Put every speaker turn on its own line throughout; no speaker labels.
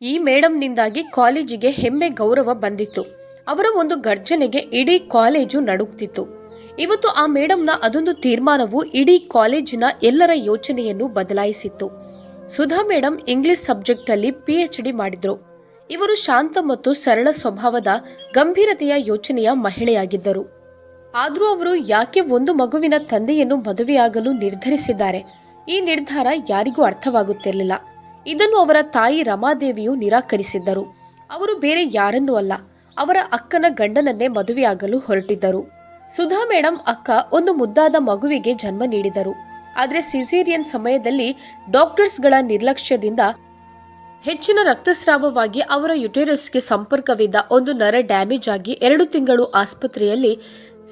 ಈ ಮೇಡಂನಿಂದಾಗಿ ಕಾಲೇಜಿಗೆ ಹೆಮ್ಮೆ ಗೌರವ ಬಂದಿತ್ತು. ಅವರ ಒಂದು ಗರ್ಜನೆಗೆ ಇಡೀ ಕಾಲೇಜು ನಡುಗ್ತಿತ್ತು. ಇವತ್ತು ಆ ಮೇಡಂನ ಅದೊಂದು ತೀರ್ಮಾನವು ಇಡೀ ಕಾಲೇಜಿನ ಎಲ್ಲರ ಯೋಚನೆಯನ್ನು ಬದಲಾಯಿಸಿತ್ತು. ಸುಧಾ ಮೇಡಂ ಇಂಗ್ಲಿಷ್ ಸಬ್ಜೆಕ್ಟ್ ಅಲ್ಲಿ PhD ಮಾಡಿದ್ರು. ಇವರು ಶಾಂತ ಮತ್ತು ಸರಳ ಸ್ವಭಾವದ ಗಂಭೀರತೆಯ ಯೋಚನೆಯ ಮಹಿಳೆಯಾಗಿದ್ದರು. ಆದರೂ ಅವರು ಯಾಕೆ ಒಂದು ಮಗುವಿನ ತಂದೆಯನ್ನು ಮದುವೆಯಾಗಲು ನಿರ್ಧರಿಸಿದ್ದಾರೆ, ಈ ನಿರ್ಧಾರ ಯಾರಿಗೂ ಅರ್ಥವಾಗುತ್ತಿರಲಿಲ್ಲ. ಇದನ್ನು ಅವರ ತಾಯಿ ರಮಾದೇವಿಯು ನಿರಾಕರಿಸಿದ್ದರು. ಅವರು ಬೇರೆ ಯಾರನ್ನೂ ಅಲ್ಲ, ಅವರ ಅಕ್ಕನ ಗಂಡನನ್ನೇ ಮದುವೆಯಾಗಲು ಹೊರಟಿದ್ದರು. ಸುಧಾ ಮೇಡಂ ಅಕ್ಕ ಒಂದು ಮುದ್ದಾದ ಮಗುವಿಗೆ ಜನ್ಮ ನೀಡಿದರು. ಆದರೆ ಸಿಸೇರಿಯನ್ ಸಮಯದಲ್ಲಿ ಡಾಕ್ಟರ್ಸ್ಗಳ ನಿರ್ಲಕ್ಷ್ಯದಿಂದ ಹೆಚ್ಚಿನ ರಕ್ತಸ್ರಾವವಾಗಿ ಅವರ ಯುಟೆರಸ್ಗೆ ಸಂಪರ್ಕವಿದ್ದ ಒಂದು ನರ ಡ್ಯಾಮೇಜ್ ಆಗಿ 2 ತಿಂಗಳು ಆಸ್ಪತ್ರೆಯಲ್ಲಿ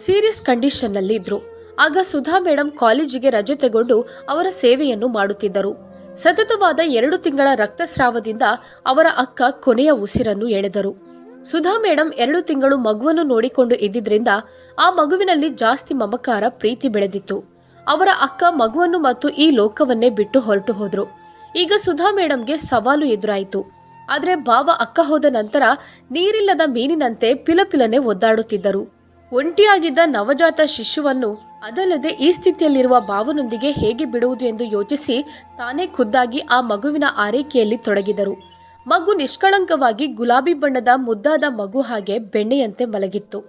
ಸೀರಿಯಸ್ ಕಂಡೀಷನ್ನಲ್ಲಿ ಇದ್ರು. ಆಗ ಸುಧಾ ಮೇಡಂ ಕಾಲೇಜಿಗೆ ರಜೆ ತಗೊಂಡು ಅವರ ಸೇವೆಯನ್ನು ಮಾಡುತ್ತಿದ್ದರು. ಸತತವಾದ 2 ತಿಂಗಳ ರಕ್ತಸ್ರಾವದಿಂದ ಅವರ ಅಕ್ಕ ಕೊನೆಯ ಉಸಿರನ್ನು ಎಳೆದರು. ಸುಧಾ ಮೇಡಂ 2 ತಿಂಗಳು ಮಗುವನ್ನು ನೋಡಿಕೊಂಡು ಇದ್ದಿದ್ರಿಂದ ಆ ಮಗುವಿನಲ್ಲಿ ಜಾಸ್ತಿ ಮಮಕಾರ, ಪ್ರೀತಿ ಬೆಳೆದಿತ್ತು. ಅವರ ಅಕ್ಕ ಮಗುವನ್ನು ಮತ್ತು ಈ ಲೋಕವನ್ನೇ ಬಿಟ್ಟು ಹೊರಟು ಹೋದ್ರು. ಈಗ ಸುಧಾ ಮೇಡಂಗೆ ಸವಾಲು ಎದುರಾಯಿತು. ಆದರೆ ಬಾವ ಅಕ್ಕ ಹೋದ ನಂತರ ನೀರಿಲ್ಲದ ಮೀನಿನಂತೆ ಪಿಲಪಿಲನೆ ಒದ್ದಾಡುತ್ತಿದ್ದರು. ಒಂಟಿಯಾಗಿದ್ದ ನವಜಾತ ಶಿಶುವನ್ನು, ಅದಲ್ಲದೆ ಈ ಸ್ಥಿತಿಯಲ್ಲಿರುವ ಬಾವನೊಂದಿಗೆ ಹೇಗೆ ಬಿಡುವುದು ಎಂದು ಯೋಚಿಸಿ ತಾನೇ ಖುದ್ದಾಗಿ ಆ ಮಗುವಿನ ಆರೈಕೆಯಲ್ಲಿ ತೊಡಗಿದರು. ಮಗು ನಿಷ್ಕಳಂಕವಾಗಿ ಗುಲಾಬಿ ಬಣ್ಣದ ಮುದ್ದಾದ ಮಗು ಹಾಗೆ ಬೆಣ್ಣೆಯಂತೆ ಮಲಗಿತ್ತು.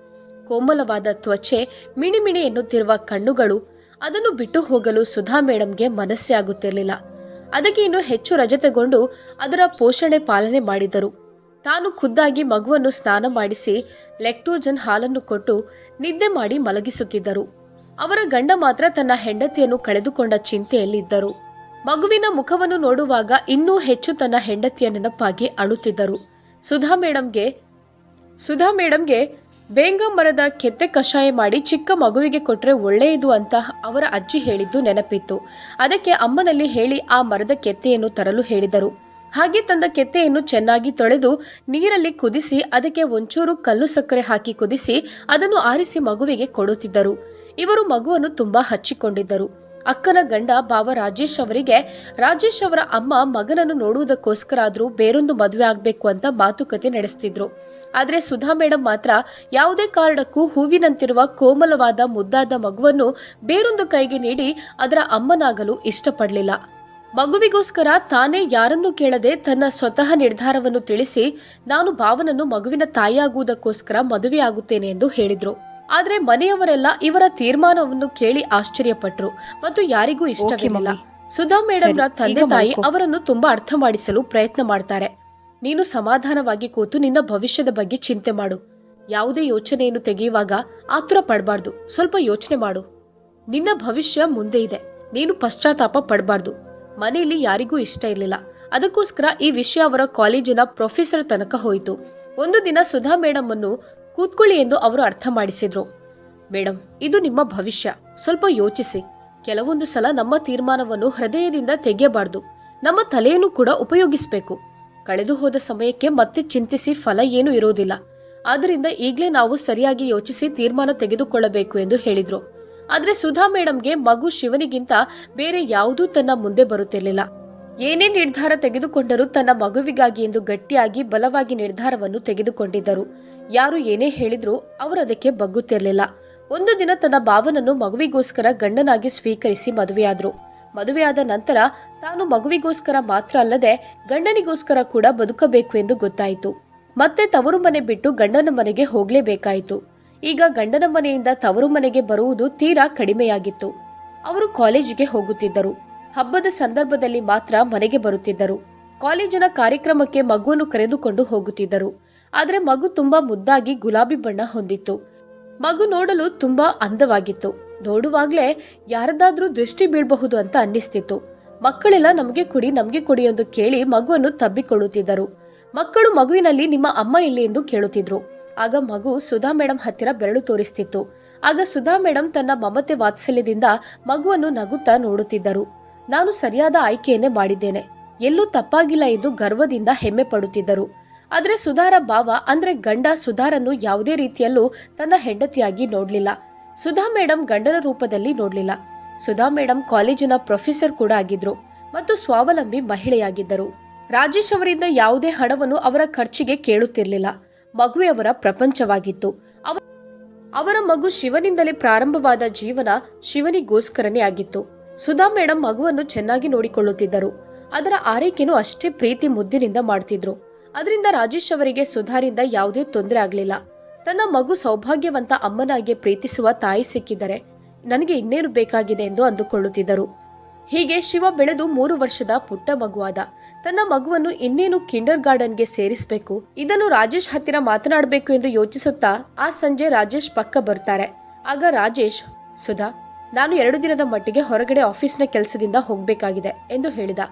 ಕೋಮಲವಾದ ತ್ವಚೆ, ಮಿಣಿಮಿಣಿ ಎನ್ನುತ್ತಿರುವ ಕಣ್ಣುಗಳು. ಅದನ್ನು ಬಿಟ್ಟು ಹೋಗಲು ಸುಧಾ ಮೇಡಂಗೆ ಮನಸ್ಸೇ ಆಗುತ್ತಿರಲಿಲ್ಲ. ಅದಕ್ಕೆ ಇನ್ನೂ ಹೆಚ್ಚು ರಜೆ ತಗೊಂಡು ಅದರ ಪೋಷಣೆ ಪಾಲನೆ ಮಾಡಿದರು. ತಾನು ಖುದ್ದಾಗಿ ಮಗುವನ್ನು ಸ್ನಾನ ಮಾಡಿಸಿ ಲೆಕ್ಟೋಜನ್ ಹಾಲನ್ನು ಕೊಟ್ಟು ನಿದ್ದೆ ಮಾಡಿ ಮಲಗಿಸುತ್ತಿದ್ದರು. ಅವರ ಗಂಡ ಮಾತ್ರ ತನ್ನ ಹೆಂಡತಿಯನ್ನು ಕಳೆದುಕೊಂಡ ಚಿಂತೆಯಲ್ಲಿದ್ದರು. ಮಗುವಿನ ಮುಖವನ್ನು ನೋಡುವಾಗ ಇನ್ನೂ ಹೆಚ್ಚು ತನ್ನ ಹೆಂಡತಿಯ ನೆನಪಾಗಿ ಅಳುತ್ತಿದ್ದರು. ಸುಧಾ ಮೇಡಂಗೆ ಬೇಂಗ ಮರದ ಕೆತ್ತೆ ಕಷಾಯ ಮಾಡಿ ಚಿಕ್ಕ ಮಗುವಿಗೆ ಕೊಟ್ರೆ ಒಳ್ಳೆಯದು ಅಂತ ಅವರ ಅಜ್ಜಿ ಹೇಳಿದ್ದು ನೆನಪಿತ್ತು. ಅದಕ್ಕೆ ಅಮ್ಮನಲ್ಲಿ ಹೇಳಿ ಆ ಮರದ ಕೆತ್ತೆಯನ್ನು ತರಲು ಹೇಳಿದರು. ಹಾಗೆ ತಂದ ಕೆತ್ತೆಯನ್ನು ಚೆನ್ನಾಗಿ ತೊಳೆದು ನೀರಲ್ಲಿ ಕುದಿಸಿ ಅದಕ್ಕೆ ಒಂಚೂರು ಕಲ್ಲು ಸಕ್ಕರೆ ಹಾಕಿ ಕುದಿಸಿ ಅದನ್ನು ಆರಿಸಿ ಮಗುವಿಗೆ ಕೊಡುತ್ತಿದ್ದರು. ಇವರು ಮಗುವನ್ನು ತುಂಬಾ ಹಚ್ಚಿಕೊಂಡಿದ್ದರು. ಅಕ್ಕನ ಗಂಡ ಬಾವ ರಾಜೇಶ್ ಅವರ ಅಮ್ಮ ಮಗನನ್ನು ನೋಡುವುದಕ್ಕೋಸ್ಕರ ಆದ್ರೂ ಬೇರೊಂದು ಮದುವೆ ಆಗ್ಬೇಕು ಅಂತ ಮಾತುಕತೆ ನಡೆಸುತ್ತಿದ್ರು. ಆದರೆ ಸುಧಾ ಮೇಡಂ ಮಾತ್ರ ಯಾವುದೇ ಕಾರಣಕ್ಕೂ ಹೂವಿನಂತಿರುವ ಕೋಮಲವಾದ ಮುದ್ದಾದ ಮಗುವನ್ನು ಬೇರೊಂದು ಕೈಗೆ ನೀಡಿ ಅದರ ಅಮ್ಮನಾಗಲು ಇಷ್ಟಪಡಲಿಲ್ಲ. ಮಗುವಿಗೋಸ್ಕರ ತಾನೇ ಯಾರನ್ನೂ ಕೇಳದೆ ತನ್ನ ಸ್ವತಃ ನಿರ್ಧಾರವನ್ನು ತಿಳಿಸಿ, ನಾನು ಭಾವನನ್ನು ಮಗುವಿನ ತಾಯಿಯಾಗುವುದಕ್ಕೋಸ್ಕರ ಮದುವೆಯಾಗುತ್ತೇನೆ ಎಂದು ಹೇಳಿದ್ರು. ಆದರೆ ಮನೆಯವರೆಲ್ಲ ಇವರ ತೀರ್ಮಾನವನ್ನು ಕೇಳಿ ಆಶ್ಚರ್ಯಪಟ್ರು ಮತ್ತು ಯಾರಿಗೂ ಇಷ್ಟವಿರಲಿಲ್ಲ. ಸುಧಾ ಮೇಡಂರ ತಂದೆ ತಾಯಿ ಅವರನ್ನು ತುಂಬಾ ಅರ್ಥ ಮಾಡಿಸಲು ಪ್ರಯತ್ನ ಮಾಡ್ತಾರೆ. ನೀನು ಸಮಾಧಾನವಾಗಿ ಕೂತು ನಿನ್ನ ಭವಿಷ್ಯದ ಬಗ್ಗೆ ಚಿಂತೆ ಮಾಡು. ಯಾವುದೇ ಯೋಚನೆಯನ್ನು ತೆಗೆಯುವಾಗ ಆತುರ ಪಡಬಾರ್ದು. ಸ್ವಲ್ಪ ಯೋಚನೆ ಮಾಡು. ನಿನ್ನ ಭವಿಷ್ಯ ಮುಂದೆ ಇದೆ. ನೀನು ಪಶ್ಚಾತ್ತಾಪ ಪಡಬಾರ್ದು. ಮನೆಯಲ್ಲಿ ಯಾರಿಗೂ ಇಷ್ಟ ಇರಲಿಲ್ಲ. ಅದಕ್ಕೋಸ್ಕರ ಈ ವಿಷಯ ಅವರ ಕಾಲೇಜಿನ ಪ್ರೊಫೆಸರ್ ತನಕ ಹೋಯಿತು. ಒಂದು ದಿನ ಸುಧಾ ಮೇಡಂ ಅನ್ನು ಕೂತ್ಕೊಳ್ಳಿ ಎಂದು ಅವರು ಅರ್ಥ ಮಾಡಿಸಿದ್ರು. ಮೇಡಂ, ಇದು ನಿಮ್ಮ ಭವಿಷ್ಯ. ಸ್ವಲ್ಪ ಯೋಚಿಸಿ. ಕೆಲವೊಂದು ಸಲ ನಮ್ಮ ತೀರ್ಮಾನವನ್ನು ಹೃದಯದಿಂದ ತೆಗೆಯಬಾರ್ದು. ನಮ್ಮ ತಲೆಯನ್ನು ಕೂಡ ಉಪಯೋಗಿಸಬೇಕು. ಕಳೆದು ಹೋದ ಸಮಯಕ್ಕೆ ಮತ್ತೆ ಚಿಂತಿಸಿ ಫಲ ಏನೂ ಇರೋದಿಲ್ಲ. ಆದ್ದರಿಂದ ಈಗಲೇ ನಾವು ಸರಿಯಾಗಿ ಯೋಚಿಸಿ ತೀರ್ಮಾನ ತೆಗೆದುಕೊಳ್ಳಬೇಕು ಎಂದು ಹೇಳಿದ್ರು. ಆದರೆ ಸುಧಾ ಮೇಡಂಗೆ ಮಗು ಶಿವನಿಗಿಂತ ಬೇರೆ ಯಾವುದೂ ತನ್ನ ಮುಂದೆ ಬರುತ್ತಿರಲಿಲ್ಲ. ಏನೇ ನಿರ್ಧಾರ ತೆಗೆದುಕೊಂಡರೂ ತನ್ನ ಮಗುವಿಗಾಗಿ ಎಂದು ಗಟ್ಟಿಯಾಗಿ ಬಲವಾಗಿ ನಿರ್ಧಾರವನ್ನು ತೆಗೆದುಕೊಂಡಿದ್ದರು. ಯಾರು ಏನೇ ಹೇಳಿದ್ರೂ ಅವರು ಅದಕ್ಕೆ ಬಗ್ಗುತ್ತಿರಲಿಲ್ಲ. ಒಂದು ದಿನ ತನ್ನ ಭಾವನನ್ನು ಮಗುವಿಗೋಸ್ಕರ ಗಂಡನಾಗಿ ಸ್ವೀಕರಿಸಿ ಮದುವೆಯಾದ್ರು. ಮದುವೆಯಾದ ನಂತರ ತಾನು ಮಗುವಿಗೋಸ್ಕರ ಮಾತ್ರ ಅಲ್ಲದೆ ಗಂಡನಿಗೋಸ್ಕರ ಕೂಡ ಬದುಕಬೇಕು ಎಂದು ಗೊತ್ತಾಯಿತು. ಮತ್ತೆ ತವರು ಮನೆ ಬಿಟ್ಟು ಗಂಡನ ಮನೆಗೆ ಹೋಗಲೇಬೇಕಾಯಿತು. ಈಗ ಗಂಡನ ಮನೆಯಿಂದ ತವರು ಮನೆಗೆ ಬರುವುದು ತೀರಾ ಕಡಿಮೆಯಾಗಿತ್ತು. ಅವರು ಕಾಲೇಜಿಗೆ ಹೋಗುತ್ತಿದ್ದರು. ಹಬ್ಬದ ಸಂದರ್ಭದಲ್ಲಿ ಮಾತ್ರ ಮನೆಗೆ ಬರುತ್ತಿದ್ದರು. ಕಾಲೇಜಿನ ಕಾರ್ಯಕ್ರಮಕ್ಕೆ ಮಗುವನ್ನು ಕರೆದುಕೊಂಡು ಹೋಗುತ್ತಿದ್ದರು. ಆದರೆ ಮಗು ತುಂಬಾ ಮುದ್ದಾಗಿ ಗುಲಾಬಿ ಬಣ್ಣ ಹೊಂದಿತ್ತು. ಮಗು ನೋಡಲು ತುಂಬಾ ಅಂದವಾಗಿತ್ತು. ನೋಡುವಾಗ್ಲೇ ಯಾರದಾದ್ರೂ ದೃಷ್ಟಿ ಬೀಳಬಹುದು ಅಂತ ಅನ್ನಿಸ್ತಿತ್ತು. ಮಕ್ಕಳೆಲ್ಲ ನಮಗೆ ಕೊಡಿ ಎಂದು ಕೇಳಿ ಮಗುವನ್ನು ತಬ್ಬಿಕೊಳ್ಳುತ್ತಿದ್ದರು. ಮಕ್ಕಳು ಮಗುವಿನಲ್ಲಿ ನಿಮ್ಮ ಅಮ್ಮ ಎಲ್ಲಿ ಎಂದು ಕೇಳುತ್ತಿದ್ರು. ಆಗ ಮಗು ಸುಧಾ ಮೇಡಂ ಹತ್ತಿರ ಬೆರಳು ತೋರಿಸ್ತಿತ್ತು. ಆಗ ಸುಧಾ ಮೇಡಂ ತನ್ನ ಮಮತೆ ವಾತ್ಸಲ್ಯದಿಂದ ಮಗುವನ್ನು ನಗುತ್ತಾ ನೋಡುತ್ತಿದ್ದರು. ನಾನು ಸರಿಯಾದ ಆಯ್ಕೆಯನ್ನೇ ಮಾಡಿದ್ದೇನೆ, ಎಲ್ಲೂ ತಪ್ಪಾಗಿಲ್ಲ ಎಂದು ಗರ್ವದಿಂದ ಹೆಮ್ಮೆ ಪಡುತ್ತಿದ್ದರು. ಆದರೆ ಸುಧಾರ ಭಾವ ಅಂದ್ರೆ ಗಂಡ ಸುಧಾರನ್ನು ಯಾವುದೇ ರೀತಿಯಲ್ಲೂ ತನ್ನ ಹೆಂಡತಿಯಾಗಿ ನೋಡ್ಲಿಲ್ಲ. ಸುಧಾ ಮೇಡಂ ಗಂಡನ ರೂಪದಲ್ಲಿ ನೋಡ್ಲಿಲ್ಲ. ಸುಧಾ ಮೇಡಂ ಕಾಲೇಜಿನ ಪ್ರೊಫೆಸರ್ ಕೂಡ ಆಗಿದ್ರು ಮತ್ತು ಸ್ವಾವಲಂಬಿ ಮಹಿಳೆಯಾಗಿದ್ದರು. ರಾಜೇಶ್ ಅವರಿಂದ ಯಾವುದೇ ಹಣವನ್ನು ಅವರ ಖರ್ಚಿಗೆ ಕೇಳುತ್ತಿರಲಿಲ್ಲ. ಮಗುವೆ ಅವರ ಪ್ರಪಂಚವಾಗಿತ್ತು. ಅವರ ಮಗು ಶಿವನಿಂದಲೇ ಪ್ರಾರಂಭವಾದ ಜೀವನ ಶಿವನಿಗೋಸ್ಕರನೇ ಆಗಿತ್ತು. ಸುಧಾ ಮೇಡಮ್ ಮಗುವನ್ನು ಚೆನ್ನಾಗಿ ನೋಡಿಕೊಳ್ಳುತ್ತಿದ್ದರು. ಅದರ ಆರೈಕೆನೂ ಅಷ್ಟೇ ಪ್ರೀತಿ ಮುದ್ದಿನಿಂದ ಮಾಡ್ತಿದ್ರು. ಅದರಿಂದ ರಾಜೇಶ್ ಅವರಿಗೆ ಸುಧಾರಿಂದ ಯಾವುದೇ ತೊಂದರೆ ಆಗಲಿಲ್ಲ. ತನ್ನ ಮಗು ಸೌಭಾಗ್ಯವಂತ ಅಮ್ಮನಾಗಿ ಪ್ರೀತಿಸುವ ತಾಯಿ ಸಿಕ್ಕಿದರೆ ನನಗೆ ಇನ್ನೇನು ಬೇಕಾಗಿದೆ ಎಂದು ಅಂದುಕೊಳ್ಳುತ್ತಿದ್ದರು. ಹೀಗೆ ಶಿವ ಬೆಳೆದು 3 ವರ್ಷದ ಪುಟ್ಟ ಮಗುವಾದ. ತನ್ನ ಮಗುವನ್ನು ಇನ್ನೇನು ಕಿಂಡರ್ ಗಾರ್ಡನ್ಗೆ ಸೇರಿಸಬೇಕು, ಇದನ್ನು ರಾಜೇಶ್ ಹತ್ತಿರ ಮಾತನಾಡಬೇಕು ಎಂದು ಯೋಚಿಸುತ್ತಾ ಆ ಸಂಜೆ ರಾಜೇಶ್ ಪಕ್ಕ ಬರ್ತಾರೆ. ಆಗ ರಾಜೇಶ್, ಸುಧಾ, ನಾನು 2 ದಿನದ ಮಟ್ಟಿಗೆ ಹೊರಗಡೆ ಆಫೀಸ್ನ ಕೆಲಸದಿಂದ ಹೋಗಬೇಕಾಗಿದೆ ಎಂದು ಹೇಳಿದ.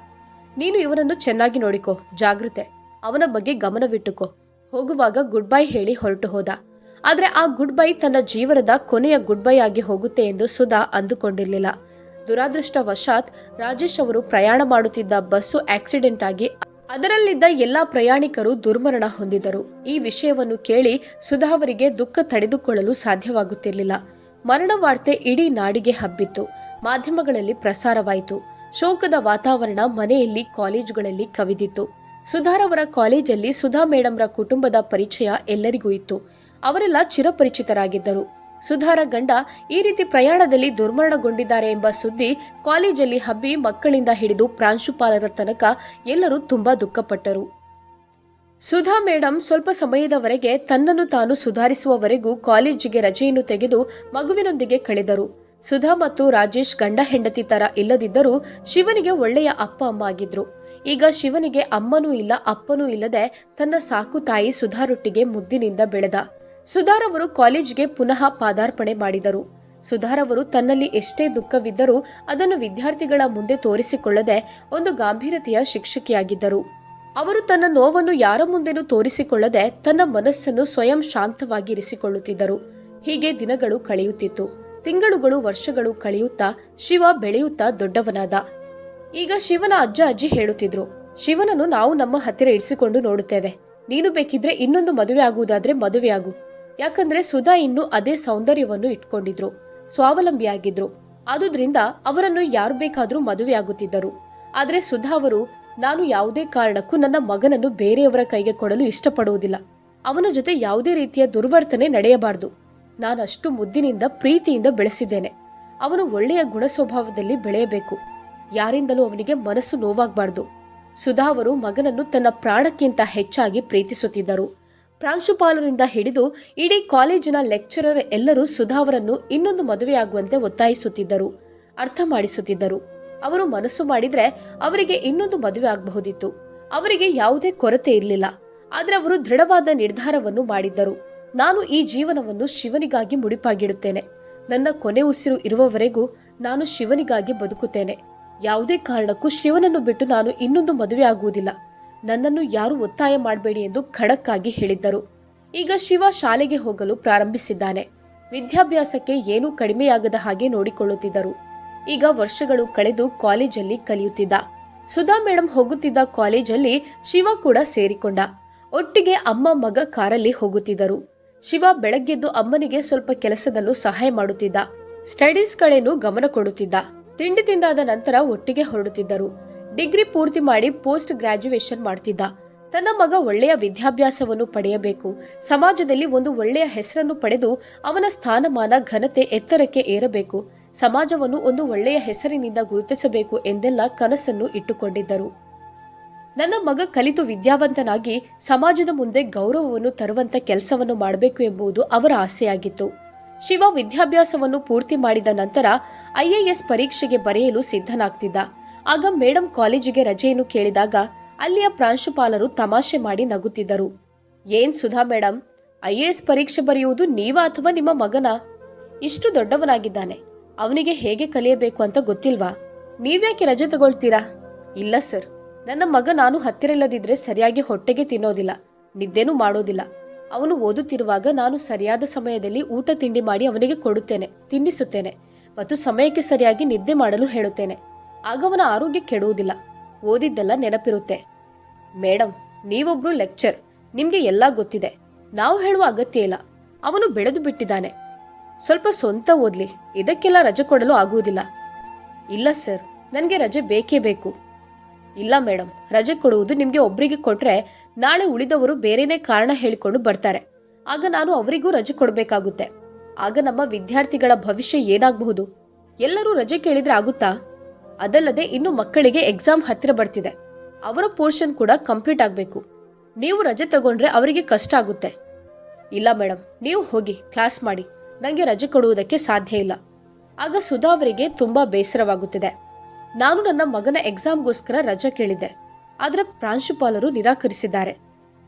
ನೀನು ಇವನನ್ನು ಚೆನ್ನಾಗಿ ನೋಡಿಕೋ, ಜಾಗೃತೆ, ಅವನ ಬಗ್ಗೆ ಗಮನವಿಟ್ಟುಕೋ. ಹೋಗುವಾಗ ಗುಡ್ ಬೈ ಹೇಳಿ ಹೊರಟು ಹೋದ. ಆದ್ರೆ ಆ ಗುಡ್ ಬೈ ತನ್ನ ಜೀವನದ ಕೊನೆಯ ಗುಡ್ ಬೈ ಆಗಿ ಹೋಗುತ್ತೆ ಎಂದು ಸುಧಾ ಅಂದುಕೊಂಡಿರಲಿಲ್ಲ. ದುರಾದೃಷ್ಟವಶಾತ್ ರಾಜೇಶ್ ಅವರು ಪ್ರಯಾಣ ಮಾಡುತ್ತಿದ್ದ ಬಸ್ಸು ಆಕ್ಸಿಡೆಂಟ್ ಆಗಿ ಅದರಲ್ಲಿದ್ದ ಎಲ್ಲಾ ಪ್ರಯಾಣಿಕರು ದುರ್ಮರಣ ಹೊಂದಿದರು. ಈ ವಿಷಯವನ್ನು ಕೇಳಿ ಸುಧಾ ಅವರಿಗೆ ದುಃಖ ತಡೆದುಕೊಳ್ಳಲು ಸಾಧ್ಯವಾಗುತ್ತಿರಲಿಲ್ಲ. ಮರಣ ವಾರ್ತೆ ಇಡೀ ನಾಡಿಗೆ ಹಬ್ಬಿತ್ತು. ಮಾಧ್ಯಮಗಳಲ್ಲಿ ಪ್ರಸಾರವಾಯಿತು. ಶೋಕದ ವಾತಾವರಣ ಮನೆಯಲ್ಲಿ, ಕಾಲೇಜುಗಳಲ್ಲಿ ಕವಿದಿತ್ತು. ಸುಧಾರವರ ಕಾಲೇಜಲ್ಲಿ ಸುಧಾ ಮೇಡಮ್ರ ಕುಟುಂಬದ ಪರಿಚಯ ಎಲ್ಲರಿಗೂ ಇತ್ತು. ಅವರೆಲ್ಲ ಚಿರಪರಿಚಿತರಾಗಿದ್ದರು. ಸುಧಾರ ಗಂಡ ಈ ರೀತಿ ಪ್ರಯಾಣದಲ್ಲಿ ದುರ್ಮರಣಗೊಂಡಿದ್ದಾರೆ ಎಂಬ ಸುದ್ದಿ ಕಾಲೇಜಲ್ಲಿ ಹಬ್ಬಿ ಮಕ್ಕಳಿಂದ ಹಿಡಿದು ಪ್ರಾಂಶುಪಾಲರ ತನಕ ಎಲ್ಲರೂ ತುಂಬಾ ದುಃಖಪಟ್ಟರು. ಸುಧಾ ಮೇಡಮ್ ಸ್ವಲ್ಪ ಸಮಯದವರೆಗೆ ತನ್ನನ್ನು ತಾನು ಸುಧಾರಿಸುವವರೆಗೂ ಕಾಲೇಜಿಗೆ ರಜೆಯನ್ನು ತೆಗೆದು ಮಗುವಿನೊಂದಿಗೆ ಕಳೆದರು. ಸುಧಾ ಮತ್ತು ರಾಜೇಶ್ ಗಂಡ ಹೆಂಡತಿ ತರ ಇಲ್ಲದಿದ್ದರೂ ಶಿವನಿಗೆ ಒಳ್ಳೆಯ ಅಪ್ಪ ಅಮ್ಮ ಆಗಿದ್ರು. ಈಗ ಶಿವನಿಗೆ ಅಮ್ಮನೂ ಇಲ್ಲ, ಅಪ್ಪನೂ ಇಲ್ಲದೆ ತನ್ನ ಸಾಕು ತಾಯಿ ಸುಧಾರೊಟ್ಟಿಗೆ ಮುದ್ದಿನಿಂದ ಬೆಳೆದ. ಸುಧಾರವರು ಕಾಲೇಜಿಗೆ ಪುನಃ ಪಾದಾರ್ಪಣೆ ಮಾಡಿದರು. ಸುಧಾರವರು ತನ್ನಲ್ಲಿ ಎಷ್ಟೇ ದುಃಖವಿದ್ದರೂ ಅದನ್ನು ವಿದ್ಯಾರ್ಥಿಗಳ ಮುಂದೆ ತೋರಿಸಿಕೊಳ್ಳದೆ ಒಂದು ಗಾಂಭೀರ್ಯತೆಯ ಶಿಕ್ಷಕಿಯಾಗಿದ್ದರು. ಅವರು ತನ್ನ ನೋವನ್ನು ಯಾರ ಮುಂದೆನೂ ತೋರಿಸಿಕೊಳ್ಳದೆ ತನ್ನ ಮನಸ್ಸನ್ನು ಸ್ವಯಂ ಶಾಂತವಾಗಿ ಇರಿಸಿಕೊಳ್ಳುತ್ತಿದ್ದರು. ಹೀಗೆ ದಿನಗಳು ಕಳೆಯುತ್ತಿತ್ತು. ತಿಂಗಳುಗಳು, ವರ್ಷಗಳು ಕಳೆಯುತ್ತಾ ಶಿವ ಬೆಳೆಯುತ್ತಾ ದೊಡ್ಡವನಾದ. ಈಗ ಶಿವನ ಅಜ್ಜ ಅಜ್ಜಿ ಹೇಳುತ್ತಿದ್ರು, ಶಿವನನ್ನು ನಾವು ನಮ್ಮ ಹತ್ತಿರ ಇರಿಸಿಕೊಂಡು ನೋಡುತ್ತೇವೆ. ನೀನು ಬೇಕಿದ್ರೆ ಇನ್ನೊಂದು ಮದುವೆ ಆಗುವುದಾದ್ರೆ ಮದುವೆಯಾಗು. ಯಾಕಂದ್ರೆ ಸುಧಾ ಇನ್ನೂ ಅದೇ ಸೌಂದರ್ಯವನ್ನು ಇಟ್ಕೊಂಡಿದ್ರು, ಸ್ವಾವಲಂಬಿಯಾಗಿದ್ರು. ಆದುದರಿಂದ ಅವರನ್ನು ಯಾರು ಬೇಕಾದ್ರೂ ಮದುವೆಯಾಗುತ್ತಿದ್ದರು. ಆದ್ರೆ ಸುಧಾ ಅವರು, ನಾನು ಯಾವುದೇ ಕಾರಣಕ್ಕೂ ನನ್ನ ಮಗನನ್ನು ಬೇರೆಯವರ ಕೈಗೆ ಕೊಡಲು ಇಷ್ಟಪಡುವುದಿಲ್ಲ. ಅವನ ಜೊತೆ ಯಾವುದೇ ರೀತಿಯ ದುರ್ವರ್ತನೆ ನಡೆಯಬಾರದು. ನಾನಷ್ಟು ಮುದ್ದಿನಿಂದ ಪ್ರೀತಿಯಿಂದ ಬೆಳೆಸಿದ್ದೇನೆ. ಅವನು ಒಳ್ಳೆಯ ಗುಣ ಸ್ವಭಾವದಲ್ಲಿ ಬೆಳೆಯಬೇಕು. ಯಾರಿಂದಲೂ ಅವನಿಗೆ ಮನಸ್ಸು ನೋವಾಗಬಾರ್ದು. ಸುಧಾ ಅವರು ಮಗನನ್ನು ತನ್ನ ಪ್ರಾಣಕ್ಕಿಂತ ಹೆಚ್ಚಾಗಿ ಪ್ರೀತಿಸುತ್ತಿದ್ದರು. ಪ್ರಾಂಶುಪಾಲರಿಂದ ಹಿಡಿದು ಇಡೀ ಕಾಲೇಜಿನ ಲೆಕ್ಚರರ್ ಎಲ್ಲರೂ ಸುಧಾ ಅವರನ್ನು ಇನ್ನೊಂದು ಮದುವೆಯಾಗುವಂತೆ ಒತ್ತಾಯಿಸುತ್ತಿದ್ದರು, ಅರ್ಥ ಮಾಡಿಸುತ್ತಿದ್ದರು. ಅವರು ಮನಸ್ಸು ಮಾಡಿದ್ರೆ ಅವರಿಗೆ ಇನ್ನೊಂದು ಮದುವೆ ಆಗಬಹುದಿತ್ತು. ಅವರಿಗೆ ಯಾವುದೇ ಕೊರತೆ ಇರಲಿಲ್ಲ. ಆದ್ರೆ ಅವರು ದೃಢವಾದ ನಿರ್ಧಾರವನ್ನು ಮಾಡಿದ್ದರು. ನಾನು ಈ ಜೀವನವನ್ನು ಶಿವನಿಗಾಗಿ ಮುಡಿಪಾಗಿಡುತ್ತೇನೆ. ನನ್ನ ಕೊನೆ ಉಸಿರು ಇರುವವರೆಗೂ ನಾನು ಶಿವನಿಗಾಗಿ ಬದುಕುತ್ತೇನೆ. ಯಾವುದೇ ಕಾರಣಕ್ಕೂ ಶಿವನನ್ನು ಬಿಟ್ಟು ನಾನು ಇನ್ನೊಂದು ಮದುವೆ ಆಗುವುದಿಲ್ಲ. ನನ್ನನ್ನು ಯಾರು ಒತ್ತಾಯ ಮಾಡಬೇಡಿ ಎಂದು ಖಡಕ್ ಆಗಿ ಹೇಳಿದ್ದರು. ಈಗ ಶಿವ ಶಾಲೆಗೆ ಹೋಗಲು ಪ್ರಾರಂಭಿಸಿದ್ದಾನೆ. ವಿದ್ಯಾಭ್ಯಾಸಕ್ಕೆ ಏನೂ ಕಡಿಮೆಯಾಗದ ಹಾಗೆ ನೋಡಿಕೊಳ್ಳುತ್ತಿದ್ದರು. ಈಗ ವರ್ಷಗಳು ಕಳೆದು ಕಾಲೇಜಲ್ಲಿ ಕಲಿಯುತ್ತಿದ್ದ. ಸುಧಾ ಮೇಡಮ್ ಹೋಗುತ್ತಿದ್ದ ಕಾಲೇಜಲ್ಲಿ ಶಿವ ಕೂಡ ಸೇರಿಕೊಂಡ. ಒಟ್ಟಿಗೆ ಅಮ್ಮ ಮಗ ಕಾರಲ್ಲಿ ಹೋಗುತ್ತಿದ್ದರು. ಶಿವ ಬೆಳಗ್ಗೆದ್ದು ಅಮ್ಮನಿಗೆ ಸ್ವಲ್ಪ ಕೆಲಸದಲ್ಲೂ ಸಹಾಯ ಮಾಡುತ್ತಿದ್ದ. ಸ್ಟಡೀಸ್ ಕಡೆನೂ ಗಮನ ಕೊಡುತ್ತಿದ್ದ. ತಿಂಡಿ ತಿಂದಾದ ನಂತರ ಒಟ್ಟಿಗೆ ಹೊರಡುತ್ತಿದ್ದರು. ಡಿಗ್ರಿ ಪೂರ್ತಿ ಮಾಡಿ ಪೋಸ್ಟ್ ಗ್ರಾಜ್ಯುಯೇಷನ್ ಮಾಡ್ತಿದ್ದ. ತನ್ನ ಮಗ ಒಳ್ಳೆಯ ವಿದ್ಯಾಭ್ಯಾಸವನ್ನು ಪಡೆಯಬೇಕು, ಸಮಾಜದಲ್ಲಿ ಒಂದು ಒಳ್ಳೆಯ ಹೆಸರನ್ನು ಪಡೆದು ಅವನ ಸ್ಥಾನಮಾನ ಘನತೆ ಎತ್ತರಕ್ಕೆ ಏರಬೇಕು, ಸಮಾಜವನ್ನು ಒಂದು ಒಳ್ಳೆಯ ಹೆಸರಿನಿಂದ ಗುರುತಿಸಬೇಕು ಎಂದೆಲ್ಲ ಕನಸನ್ನು ಇಟ್ಟುಕೊಂಡಿದ್ದರು. ನನ್ನ ಮಗ ಕಲಿತು ವಿದ್ಯಾವಂತನಾಗಿ ಸಮಾಜದ ಮುಂದೆ ಗೌರವವನ್ನು ತರುವಂತ ಕೆಲಸವನ್ನು ಮಾಡಬೇಕು ಎಂಬುದು ಅವರ ಆಸೆಯಾಗಿತ್ತು. ಶಿವ ವಿದ್ಯಾಭ್ಯಾಸವನ್ನು ಪೂರ್ತಿ ಮಾಡಿದ ನಂತರ IAS ಪರೀಕ್ಷೆಗೆ ಬರೆಯಲು ಸಿದ್ಧನಾಗ್ತಿದ್ದ. ಆಗ ಮೇಡಮ್ ಕಾಲೇಜಿಗೆ ರಜೆಯನ್ನು ಕೇಳಿದಾಗ ಅಲ್ಲಿಯ ಪ್ರಾಂಶುಪಾಲರು ತಮಾಷೆ ಮಾಡಿ ನಗುತ್ತಿದ್ದರು. ಏನ್ ಸುಧಾ ಮೇಡಮ್, IAS ಪರೀಕ್ಷೆ ಬರೆಯುವುದು ನೀವಾ ಅಥವಾ ನಿಮ್ಮ ಮಗನ? ಇಷ್ಟು ದೊಡ್ಡವನಾಗಿದ್ದಾನೆ, ಅವನಿಗೆ ಹೇಗೆ ಕಲಿಯಬೇಕು ಅಂತ ಗೊತ್ತಿಲ್ವಾ? ನೀವ್ಯಾಕೆ ರಜೆ ತಗೊಳ್ತೀರಾ? ಇಲ್ಲ ಸರ್, ನನ್ನ ಮಗ ನಾನು ಹತ್ತಿರ ಇಲ್ಲದಿದ್ರೆ ಸರಿಯಾಗಿ ಹೊಟ್ಟೆಗೆ ತಿನ್ನೋದಿಲ್ಲ, ನಿದ್ದೆನೂ ಮಾಡೋದಿಲ್ಲ. ಅವನು ಓದುತ್ತಿರುವಾಗ ನಾನು ಸರಿಯಾದ ಸಮಯದಲ್ಲಿ ಊಟ ತಿಂಡಿ ಮಾಡಿ ಅವನಿಗೆ ಕೊಡುತ್ತೇನೆ, ತಿನ್ನಿಸುತ್ತೇನೆ ಮತ್ತು ಸಮಯಕ್ಕೆ ಸರಿಯಾಗಿ ನಿದ್ದೆ ಮಾಡಲು ಹೇಳುತ್ತೇನೆ. ಆಗ ಅವನ ಆರೋಗ್ಯ ಕೆಡುವುದಿಲ್ಲ, ಓದಿದ್ದೆಲ್ಲ ನೆನಪಿರುತ್ತೆ. ಮೇಡಮ್, ನೀವೊಬ್ರು ಲೆಕ್ಚರ್, ನಿಮ್ಗೆ ಎಲ್ಲ ಗೊತ್ತಿದೆ. ನಾವು ಹೇಳುವ ಅಗತ್ಯ ಇಲ್ಲ. ಅವನು ಬೆಳೆದು ಬಿಟ್ಟಿದ್ದಾನೆ, ಸ್ವಲ್ಪ ಸ್ವಂತ ಓದ್ಲಿ, ಇದಕ್ಕೆಲ್ಲ ರಜೆ ಕೊಡಲು ಆಗುವುದಿಲ್ಲ. ಇಲ್ಲ ಸರ್, ನನಗೆ ರಜೆ ಬೇಕೇ ಬೇಕು. ಇಲ್ಲ ಮೇಡಮ್, ರಜೆ ಕೊಡುವುದು ನಿಮಗೆ ಒಬ್ಬರಿಗೆ ಕೊಟ್ರೆ ನಾಳೆ ಉಳಿದವರು ಬೇರೆನೇ ಕಾರಣ ಹೇಳಿಕೊಂಡು ಬರ್ತಾರೆ. ಆಗ ನಾನು ಅವರಿಗೂ ರಜೆ ಕೊಡಬೇಕಾಗುತ್ತೆ. ಆಗ ನಮ್ಮ ವಿದ್ಯಾರ್ಥಿಗಳ ಭವಿಷ್ಯ ಏನಾಗಬಹುದು? ಎಲ್ಲರೂ ರಜೆ ಕೇಳಿದ್ರೆ ಆಗುತ್ತಾ? ಅದಲ್ಲದೆ ಇನ್ನು ಮಕ್ಕಳಿಗೆ ಎಕ್ಸಾಮ್ ಹತ್ತಿರ ಬರ್ತಿದೆ. ಅವರ ಪೋರ್ಷನ್ ಕೂಡ ಕಂಪ್ಲೀಟ್ ಆಗಬೇಕು. ನೀವು ರಜೆ ತಗೊಂಡ್ರೆ ಅವರಿಗೆ ಕಷ್ಟ ಆಗುತ್ತೆ. ಇಲ್ಲ ಮೇಡಮ್, ನೀವು ಹೋಗಿ ಕ್ಲಾಸ್ ಮಾಡಿ, ನನಗೆ ರಜೆ ಕೊಡುವುದಕ್ಕೆ ಸಾಧ್ಯ ಇಲ್ಲ. ಆಗ ಸುಧಾ ಅವರಿಗೆ ತುಂಬಾ ಬೇಸರವಾಗುತ್ತಿದೆ. ನಾನು ನನ್ನ ಮಗನ ಎಕ್ಸಾಮ್ಗೋಸ್ಕರ ರಜೆ ಕೇಳಿದ್ದೆ, ಆದರೆ ಪ್ರಾಂಶುಪಾಲರು ನಿರಾಕರಿಸಿದ್ದಾರೆ.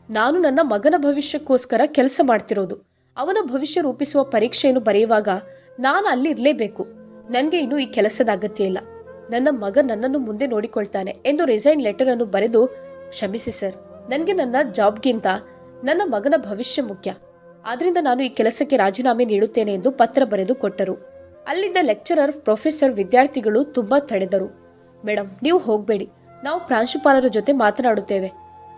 ನಾನು ನನ್ನ ಮಗನ ಭವಿಷ್ಯಕ್ಕೋಸ್ಕರ ಕೆಲಸ ಮಾಡ್ತಿರೋದು. ಅವನ ಭವಿಷ್ಯ ರೂಪಿಸುವ ಪರೀಕ್ಷೆಯನ್ನು ಬರೆಯುವಾಗ ನಾನು ಅಲ್ಲಿ ಇರಲೇಬೇಕು. ನನಗೆ ಇನ್ನೂ ಈ ಕೆಲಸದ ಅಗತ್ಯ ಇಲ್ಲ. ನನ್ನ ಮಗ ನನ್ನನ್ನು ಮುಂದೆ ನೋಡಿಕೊಳ್ತಾನೆ ಎಂದು ರಿಸೈನ್ ಲೆಟರ್ ಅನ್ನು ಬರೆದು, ಕ್ಷಮಿಸಿ ಸರ್, ನನಗೆ ನನ್ನ ಜಾಬ್ಗಿಂತ ನನ್ನ ಮಗನ ಭವಿಷ್ಯ ಮುಖ್ಯ. ಆದ್ರಿಂದ ನಾನು ಈ ಕೆಲಸಕ್ಕೆ ರಾಜೀನಾಮೆ ನೀಡುತ್ತೇನೆ ಎಂದು ಪತ್ರ ಬರೆದು ಕೊಟ್ಟರು. ಅಲ್ಲಿದ್ದ ಲೆಕ್ಚರರ್, ಪ್ರೊಫೆಸರ್, ವಿದ್ಯಾರ್ಥಿಗಳು ತುಂಬಾ ತಡೆದರು. ಮೇಡಮ್, ನೀವು ಹೋಗಬೇಡಿ, ನಾವು ಪ್ರಾಂಶುಪಾಲರ ಜೊತೆ ಮಾತನಾಡುತ್ತೇವೆ.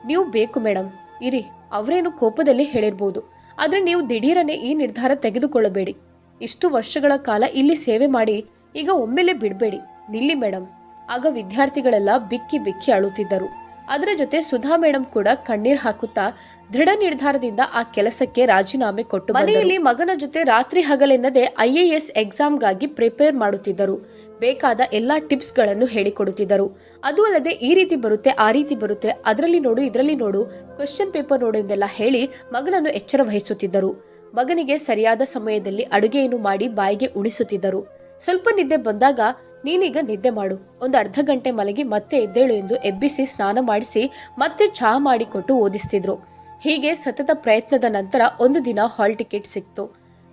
ನೀವು ಬೇಕು ಮೇಡಮ್, ಇರಿ. ಅವರೇನು ಕೋಪದಲ್ಲಿ ಹೇಳಿರ್ಬೋದು, ಆದರೆ ನೀವು ದಿಢೀರನೆ ಈ ನಿರ್ಧಾರ ತೆಗೆದುಕೊಳ್ಳಬೇಡಿ. ಇಷ್ಟು ವರ್ಷಗಳ ಕಾಲ ಇಲ್ಲಿ ಸೇವೆ ಮಾಡಿ ಈಗ ಒಮ್ಮೆಲೆ ಬಿಡಬೇಡಿ, ನಿಲ್ಲಿ ಮೇಡಮ್. ಆಗ ವಿದ್ಯಾರ್ಥಿಗಳೆಲ್ಲ ಬಿಕ್ಕಿ ಬಿಕ್ಕಿ ಅಳುತ್ತಿದ್ದರು. ಅದರ ಜೊತೆ ಸುಧಾ ಮೇಡಮ್ ಕೂಡ ಕಣ್ಣೀರ್ ಹಾಕುತ್ತಾ ದೃಢ ನಿರ್ಧಾರದಿಂದ ಆ ಕೆಲಸಕ್ಕೆ ರಾಜೀನಾಮೆ ಕೊಟ್ಟು ಮನೆಯಲ್ಲಿ ಮಗನ ಜೊತೆ ರಾತ್ರಿ ಹಗಲೆನ್ನದೆ IAS ಎಕ್ಸಾಮ್ಗಾಗಿ ಪ್ರಿಪೇರ್ ಮಾಡುತ್ತಿದ್ದರು. ಬೇಕಾದ ಎಲ್ಲಾ ಟಿಪ್ಸ್ ಗಳನ್ನು ಹೇಳಿಕೊಡುತ್ತಿದ್ದರು. ಅದು ಅಲ್ಲದೆ ಈ ರೀತಿ ಬರುತ್ತೆ, ಆ ರೀತಿ ಬರುತ್ತೆ, ಅದರಲ್ಲಿ ನೋಡು, ಇದರಲ್ಲಿ ನೋಡು, ಕ್ವೆಶ್ಚನ್ ಪೇಪರ್ ನೋಡು ಎಂದೆಲ್ಲ ಹೇಳಿ ಮಗನನ್ನು ಎಚ್ಚರ ವಹಿಸುತ್ತಿದ್ದರು. ಮಗನಿಗೆ ಸರಿಯಾದ ಸಮಯದಲ್ಲಿ ಅಡುಗೆಯನ್ನು ಮಾಡಿ ಬಾಯಿಗೆ ಉಣಿಸುತ್ತಿದ್ದರು. ಸ್ವಲ್ಪ ನಿದ್ದೆ ಬಂದಾಗ, ನೀನೀಗ ನಿದ್ದೆ ಮಾಡು, ಒಂದು ಅರ್ಧ ಗಂಟೆ ಮಲಗಿ ಮತ್ತೆ ಎದ್ದೇಳು ಎಂದು ಎಬ್ಬಿಸಿ ಸ್ನಾನ ಮಾಡಿಸಿ ಮತ್ತೆ ಚಹಾ ಮಾಡಿಕೊಟ್ಟು ಓದಿಸ್ತಿದ್ರು. ಹೀಗೆ ಸತತ ಪ್ರಯತ್ನದ ನಂತರ ಒಂದು ದಿನ ಹಾಲ್ ಟಿಕೆಟ್ ಸಿಕ್ತು.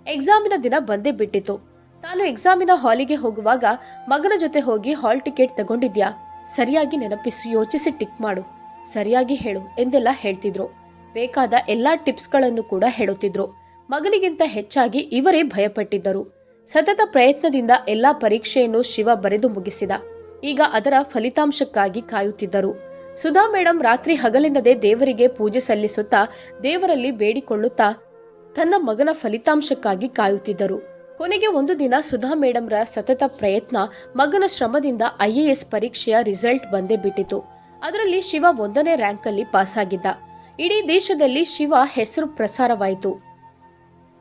ಎಕ್ಸಾಮಿನ ದಿನ ಬಂದೇ ಬಿಟ್ಟಿತು. ತಾನು ಎಕ್ಸಾಮಿನ ಹಾಲಿಗೆ ಹೋಗುವಾಗ ಮಗನ ಜೊತೆ ಹೋಗಿ ಹಾಲ್ ಟಿಕೆಟ್ ತಗೊಂಡಿದ್ಯಾ, ಸರಿಯಾಗಿ ನೆನಪಿಸು, ಯೋಚಿಸಿ ಟಿಕ್ ಮಾಡು, ಸರಿಯಾಗಿ ಹೇಳು ಎಂದೆಲ್ಲ ಹೇಳ್ತಿದ್ರು. ಬೇಕಾದ ಎಲ್ಲಾ ಟಿಪ್ಸ್ಗಳನ್ನು ಕೂಡ ಹೇಳುತ್ತಿದ್ರು. ಮಗನಿಗಿಂತ ಹೆಚ್ಚಾಗಿ ಇವರೇ ಭಯಪಟ್ಟಿದ್ದರು. ಸತತ ಪ್ರಯತ್ನದಿಂದ ಎಲ್ಲಾ ಪರೀಕ್ಷೆಯನ್ನು ಶಿವ ಬರೆದು ಮುಗಿಸಿದ. ಈಗ ಅದರ ಫಲಿತಾಂಶಕ್ಕಾಗಿ ಕಾಯುತ್ತಿದ್ದರು. ಸುಧಾ ಮೇಡಮ್ ರಾತ್ರಿ ಹಗಲೆನ್ನದೆ ದೇವರಿಗೆ ಪೂಜೆ ಸಲ್ಲಿಸುತ್ತಾ, ದೇವರಲ್ಲಿ ಬೇಡಿಕೊಳ್ಳುತ್ತಾ ತನ್ನ ಮಗನ ಫಲಿತಾಂಶಕ್ಕಾಗಿ ಕಾಯುತ್ತಿದ್ದರು. ಕೊನೆಗೆ ಒಂದು ದಿನ ಸುಧಾ ಮೇಡಮ್ರ ಸತತ ಪ್ರಯತ್ನ, ಮಗನ ಶ್ರಮದಿಂದ IAS ಪರೀಕ್ಷೆಯ ರಿಸಲ್ಟ್ ಬಂದೇ ಬಿಟ್ಟಿತು. ಅದರಲ್ಲಿ ಶಿವ 1ನೇ ರ್ಯಾಂಕಲ್ಲಿ ಪಾಸಾಗಿದ್ದ. ಇಡೀ ದೇಶದಲ್ಲಿ ಶಿವ ಹೆಸರು ಪ್ರಸಾರವಾಯಿತು.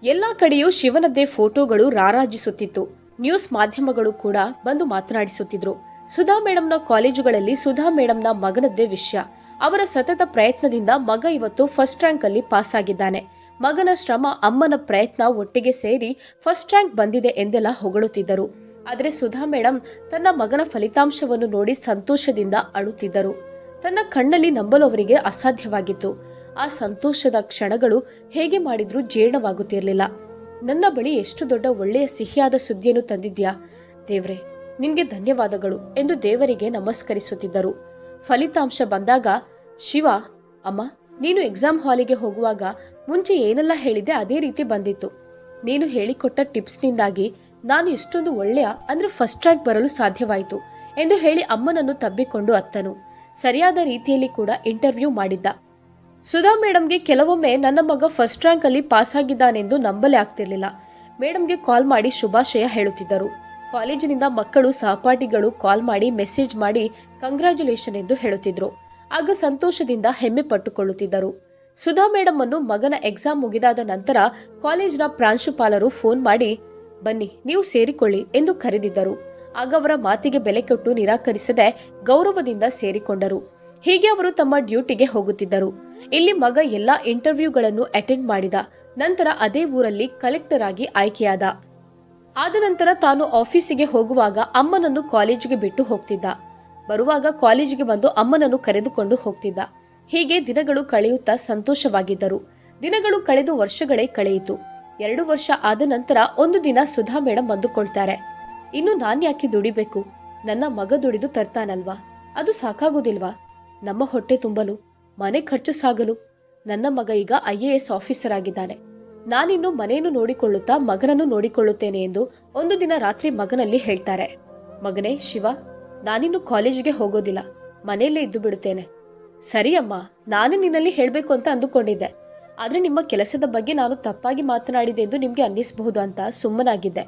ಎಲ್ಲಾ ಕಡೆಯೂ ಶಿವನದ್ದೇ ಫೋಟೋಗಳು ರಾರಾಜಿಸುತ್ತಿತ್ತು. ನ್ಯೂಸ್ ಮಾಧ್ಯಮಗಳು ಕೂಡ ಬಂದು ಮಾತನಾಡಿಸುತ್ತಿದ್ರು. ಸುಧಾ ಮೇಡಮ್ನ ಕಾಲೇಜುಗಳಲ್ಲಿ ಸುಧಾ ಮೇಡಮ್ನ ಮಗನದ್ದೇ ವಿಷಯ. ಅವರ ಸತತ ಪ್ರಯತ್ನದಿಂದ ಮಗ ಇವತ್ತು ಫಸ್ಟ್ ರ್ಯಾಂಕ್ ಅಲ್ಲಿ ಪಾಸ್ ಆಗಿದ್ದಾನೆ. ಮಗನ ಶ್ರಮ, ಅಮ್ಮನ ಪ್ರಯತ್ನ ಒಟ್ಟಿಗೆ ಸೇರಿ ಫಸ್ಟ್ ರ್ಯಾಂಕ್ ಬಂದಿದೆ ಎಂದೆಲ್ಲ ಹೊಗಳುತ್ತಿದ್ದರು. ಆದರೆ ಸುಧಾ ಮೇಡಮ್ ತನ್ನ ಮಗನ ಫಲಿತಾಂಶವನ್ನು ನೋಡಿ ಸಂತೋಷದಿಂದ ಅಳುತ್ತಿದ್ದರು. ತನ್ನ ಕಣ್ಣಲ್ಲಿ ನಂಬಲು ಅವರಿಗೆ ಅಸಾಧ್ಯವಾಗಿತ್ತು. ಆ ಸಂತೋಷದ ಕ್ಷಣಗಳು ಹೇಗೆ ಮಾಡಿದ್ರೂ ಜೀರ್ಣವಾಗುತ್ತಿರಲಿಲ್ಲ. ನನ್ನ ಬಳಿ ಎಷ್ಟು ದೊಡ್ಡ ಒಳ್ಳೆಯ ಸಿಹಿಯಾದ ಸುದ್ದಿಯನ್ನು ತಂದಿದ್ಯಾ ದೇವ್ರೆ, ನಿನ್ಗೆ ಧನ್ಯವಾದಗಳು ಎಂದು ದೇವರಿಗೆ ನಮಸ್ಕರಿಸುತ್ತಿದ್ದರು. ಫಲಿತಾಂಶ ಬಂದಾಗ ಶಿವ, ಅಮ್ಮ, ನೀನು ಎಕ್ಸಾಮ್ ಹಾಲಿಗೆ ಹೋಗುವಾಗ ಮುಂಚೆ ಏನೆಲ್ಲ ಹೇಳಿದೆ ಅದೇ ರೀತಿ ಬಂದಿತ್ತು. ನೀನು ಹೇಳಿಕೊಟ್ಟ ಟಿಪ್ಸ್ನಿಂದಾಗಿ ನಾನು ಇಷ್ಟೊಂದು ಒಳ್ಳೆಯ ಅಂದ್ರೆ ಫಸ್ಟ್ ರ್ಯಾಂಕ್ ಬರಲು ಸಾಧ್ಯವಾಯಿತು ಎಂದು ಹೇಳಿ ಅಮ್ಮನನ್ನು ತಬ್ಬಿಕೊಂಡು ಅತ್ತನು. ಸರಿಯಾದ ರೀತಿಯಲ್ಲಿ ಕೂಡ ಇಂಟರ್ವ್ಯೂ ಮಾಡಿದ್ದ. ಸುಧಾ ಮೇಡಮ್ಗೆ ಕೆಲವೊಮ್ಮೆ ನನ್ನ ಮಗ ಫಸ್ಟ್ ರ್ಯಾಂಕ್ ಅಲ್ಲಿ ಪಾಸ್ ಆಗಿದ್ದಾನೆಂದು ನಂಬಲೇ ಆಗ್ತಿರ್ಲಿಲ್ಲ. ಮೇಡಮ್ಗೆ ಕಾಲ್ ಮಾಡಿ ಶುಭಾಶಯ ಹೇಳುತ್ತಿದ್ದರು. ಕಾಲೇಜಿನಿಂದ ಮಕ್ಕಳು, ಸಹಪಾಠಿಗಳು ಕಾಲ್ ಮಾಡಿ ಮೆಸೇಜ್ ಮಾಡಿ ಕಂಗ್ರ್ಯಾಚುಲೇಷನ್ ಎಂದು ಹೇಳುತ್ತಿದ್ರು. ಆಗ ಸಂತೋಷದಿಂದ ಹೆಮ್ಮೆ ಪಟ್ಟುಕೊಳ್ಳುತ್ತಿದ್ದರು. ಸುಧಾ ಮೇಡಮ್ ಅನ್ನು ಮಗನ ಎಕ್ಸಾಮ್ ಮುಗಿದಾದ ನಂತರ ಕಾಲೇಜಿನ ಪ್ರಾಂಶುಪಾಲರು ಫೋನ್ ಮಾಡಿ, ಬನ್ನಿ ನೀವು ಸೇರಿಕೊಳ್ಳಿ ಎಂದು ಕರೆದಿದ್ದರು. ಆಗ ಅವರ ಮಾತಿಗೆ ಬೆಲೆ ಕೊಟ್ಟು ನಿರಾಕರಿಸದೆ ಗೌರವದಿಂದ ಸೇರಿಕೊಂಡರು. ಹೀಗೆ ಅವರು ತಮ್ಮ ಡ್ಯೂಟಿಗೆ ಹೋಗುತ್ತಿದ್ದರು. ಇಲ್ಲಿ ಮಗ ಎಲ್ಲಾ ಇಂಟರ್ವ್ಯೂಗಳನ್ನು ಅಟೆಂಡ್ ಮಾಡಿದ. ನಂತರ ಅದೇ ಊರಲ್ಲಿ ಕಲೆಕ್ಟರ್ ಆಗಿ ಆಯ್ಕೆಯಾದ. ಆದ ನಂತರ ತಾನು ಆಫೀಸಿಗೆ ಹೋಗುವಾಗ ಅಮ್ಮನನ್ನು ಕಾಲೇಜಿಗೆ ಬಿಟ್ಟು ಹೋಗ್ತಿದ್ದ. ಬರುವಾಗ ಕಾಲೇಜಿಗೆ ಬಂದು ಅಮ್ಮನನ್ನು ಕರೆದುಕೊಂಡು ಹೋಗ್ತಿದ್ದ. ಹೀಗೆ ದಿನಗಳು ಕಳೆಯುತ್ತಾ ಸಂತೋಷವಾಗಿದ್ದರು. ದಿನಗಳು ಕಳೆದು ವರ್ಷಗಳೇ ಕಳೆಯಿತು. 2 ವರ್ಷ ಆದ ನಂತರ ಒಂದು ದಿನ ಸುಧಾ ಮೇಡಮ್ ಅಂದುಕೊಳ್ತಾರೆ, ಇನ್ನು ನಾನ್ಯಾಕೆ ದುಡಿಬೇಕು, ನನ್ನ ಮಗ ದುಡಿದು ತರ್ತಾನಲ್ವಾ, ಅದು ಸಾಕಾಗೋದಿಲ್ವಾ, ನಮ್ಮ ಹೊಟ್ಟೆ ತುಂಬಲು, ಮನೆ ಖರ್ಚು ಸಾಗಲು. ನನ್ನ ಮಗ ಈಗ IAS ಆಫೀಸರ್ ಆಗಿದ್ದಾನೆ. ನಾನಿನ್ನು ಮನೆಯನ್ನು ನೋಡಿಕೊಳ್ಳುತ್ತಾ ಮಗನನ್ನು ನೋಡಿಕೊಳ್ಳುತ್ತೇನೆ ಎಂದು ಒಂದು ದಿನ ರಾತ್ರಿ ಮಗನಲ್ಲಿ ಹೇಳ್ತಾರೆ. ಮಗನೇ ಶಿವ, ನಾನಿನ್ನು ಕಾಲೇಜಿಗೆ ಹೋಗೋದಿಲ್ಲ, ಮನೆಯಲ್ಲೇ ಇದ್ದು ಬಿಡುತ್ತೇನೆ. ಸರಿ ಅಮ್ಮ, ನಾನು ನಿನ್ನಲ್ಲಿ ಹೇಳಬೇಕು ಅಂತ ಅಂದುಕೊಂಡಿದ್ದೆ. ಆದ್ರೆ ನಿಮ್ಮ ಕೆಲಸದ ಬಗ್ಗೆ ನಾನು ತಪ್ಪಾಗಿ ಮಾತನಾಡಿದೆ ಎಂದು ನಿಮ್ಗೆ ಅನ್ನಿಸಬಹುದು ಅಂತ ಸುಮ್ಮನಾಗಿದ್ದೆ.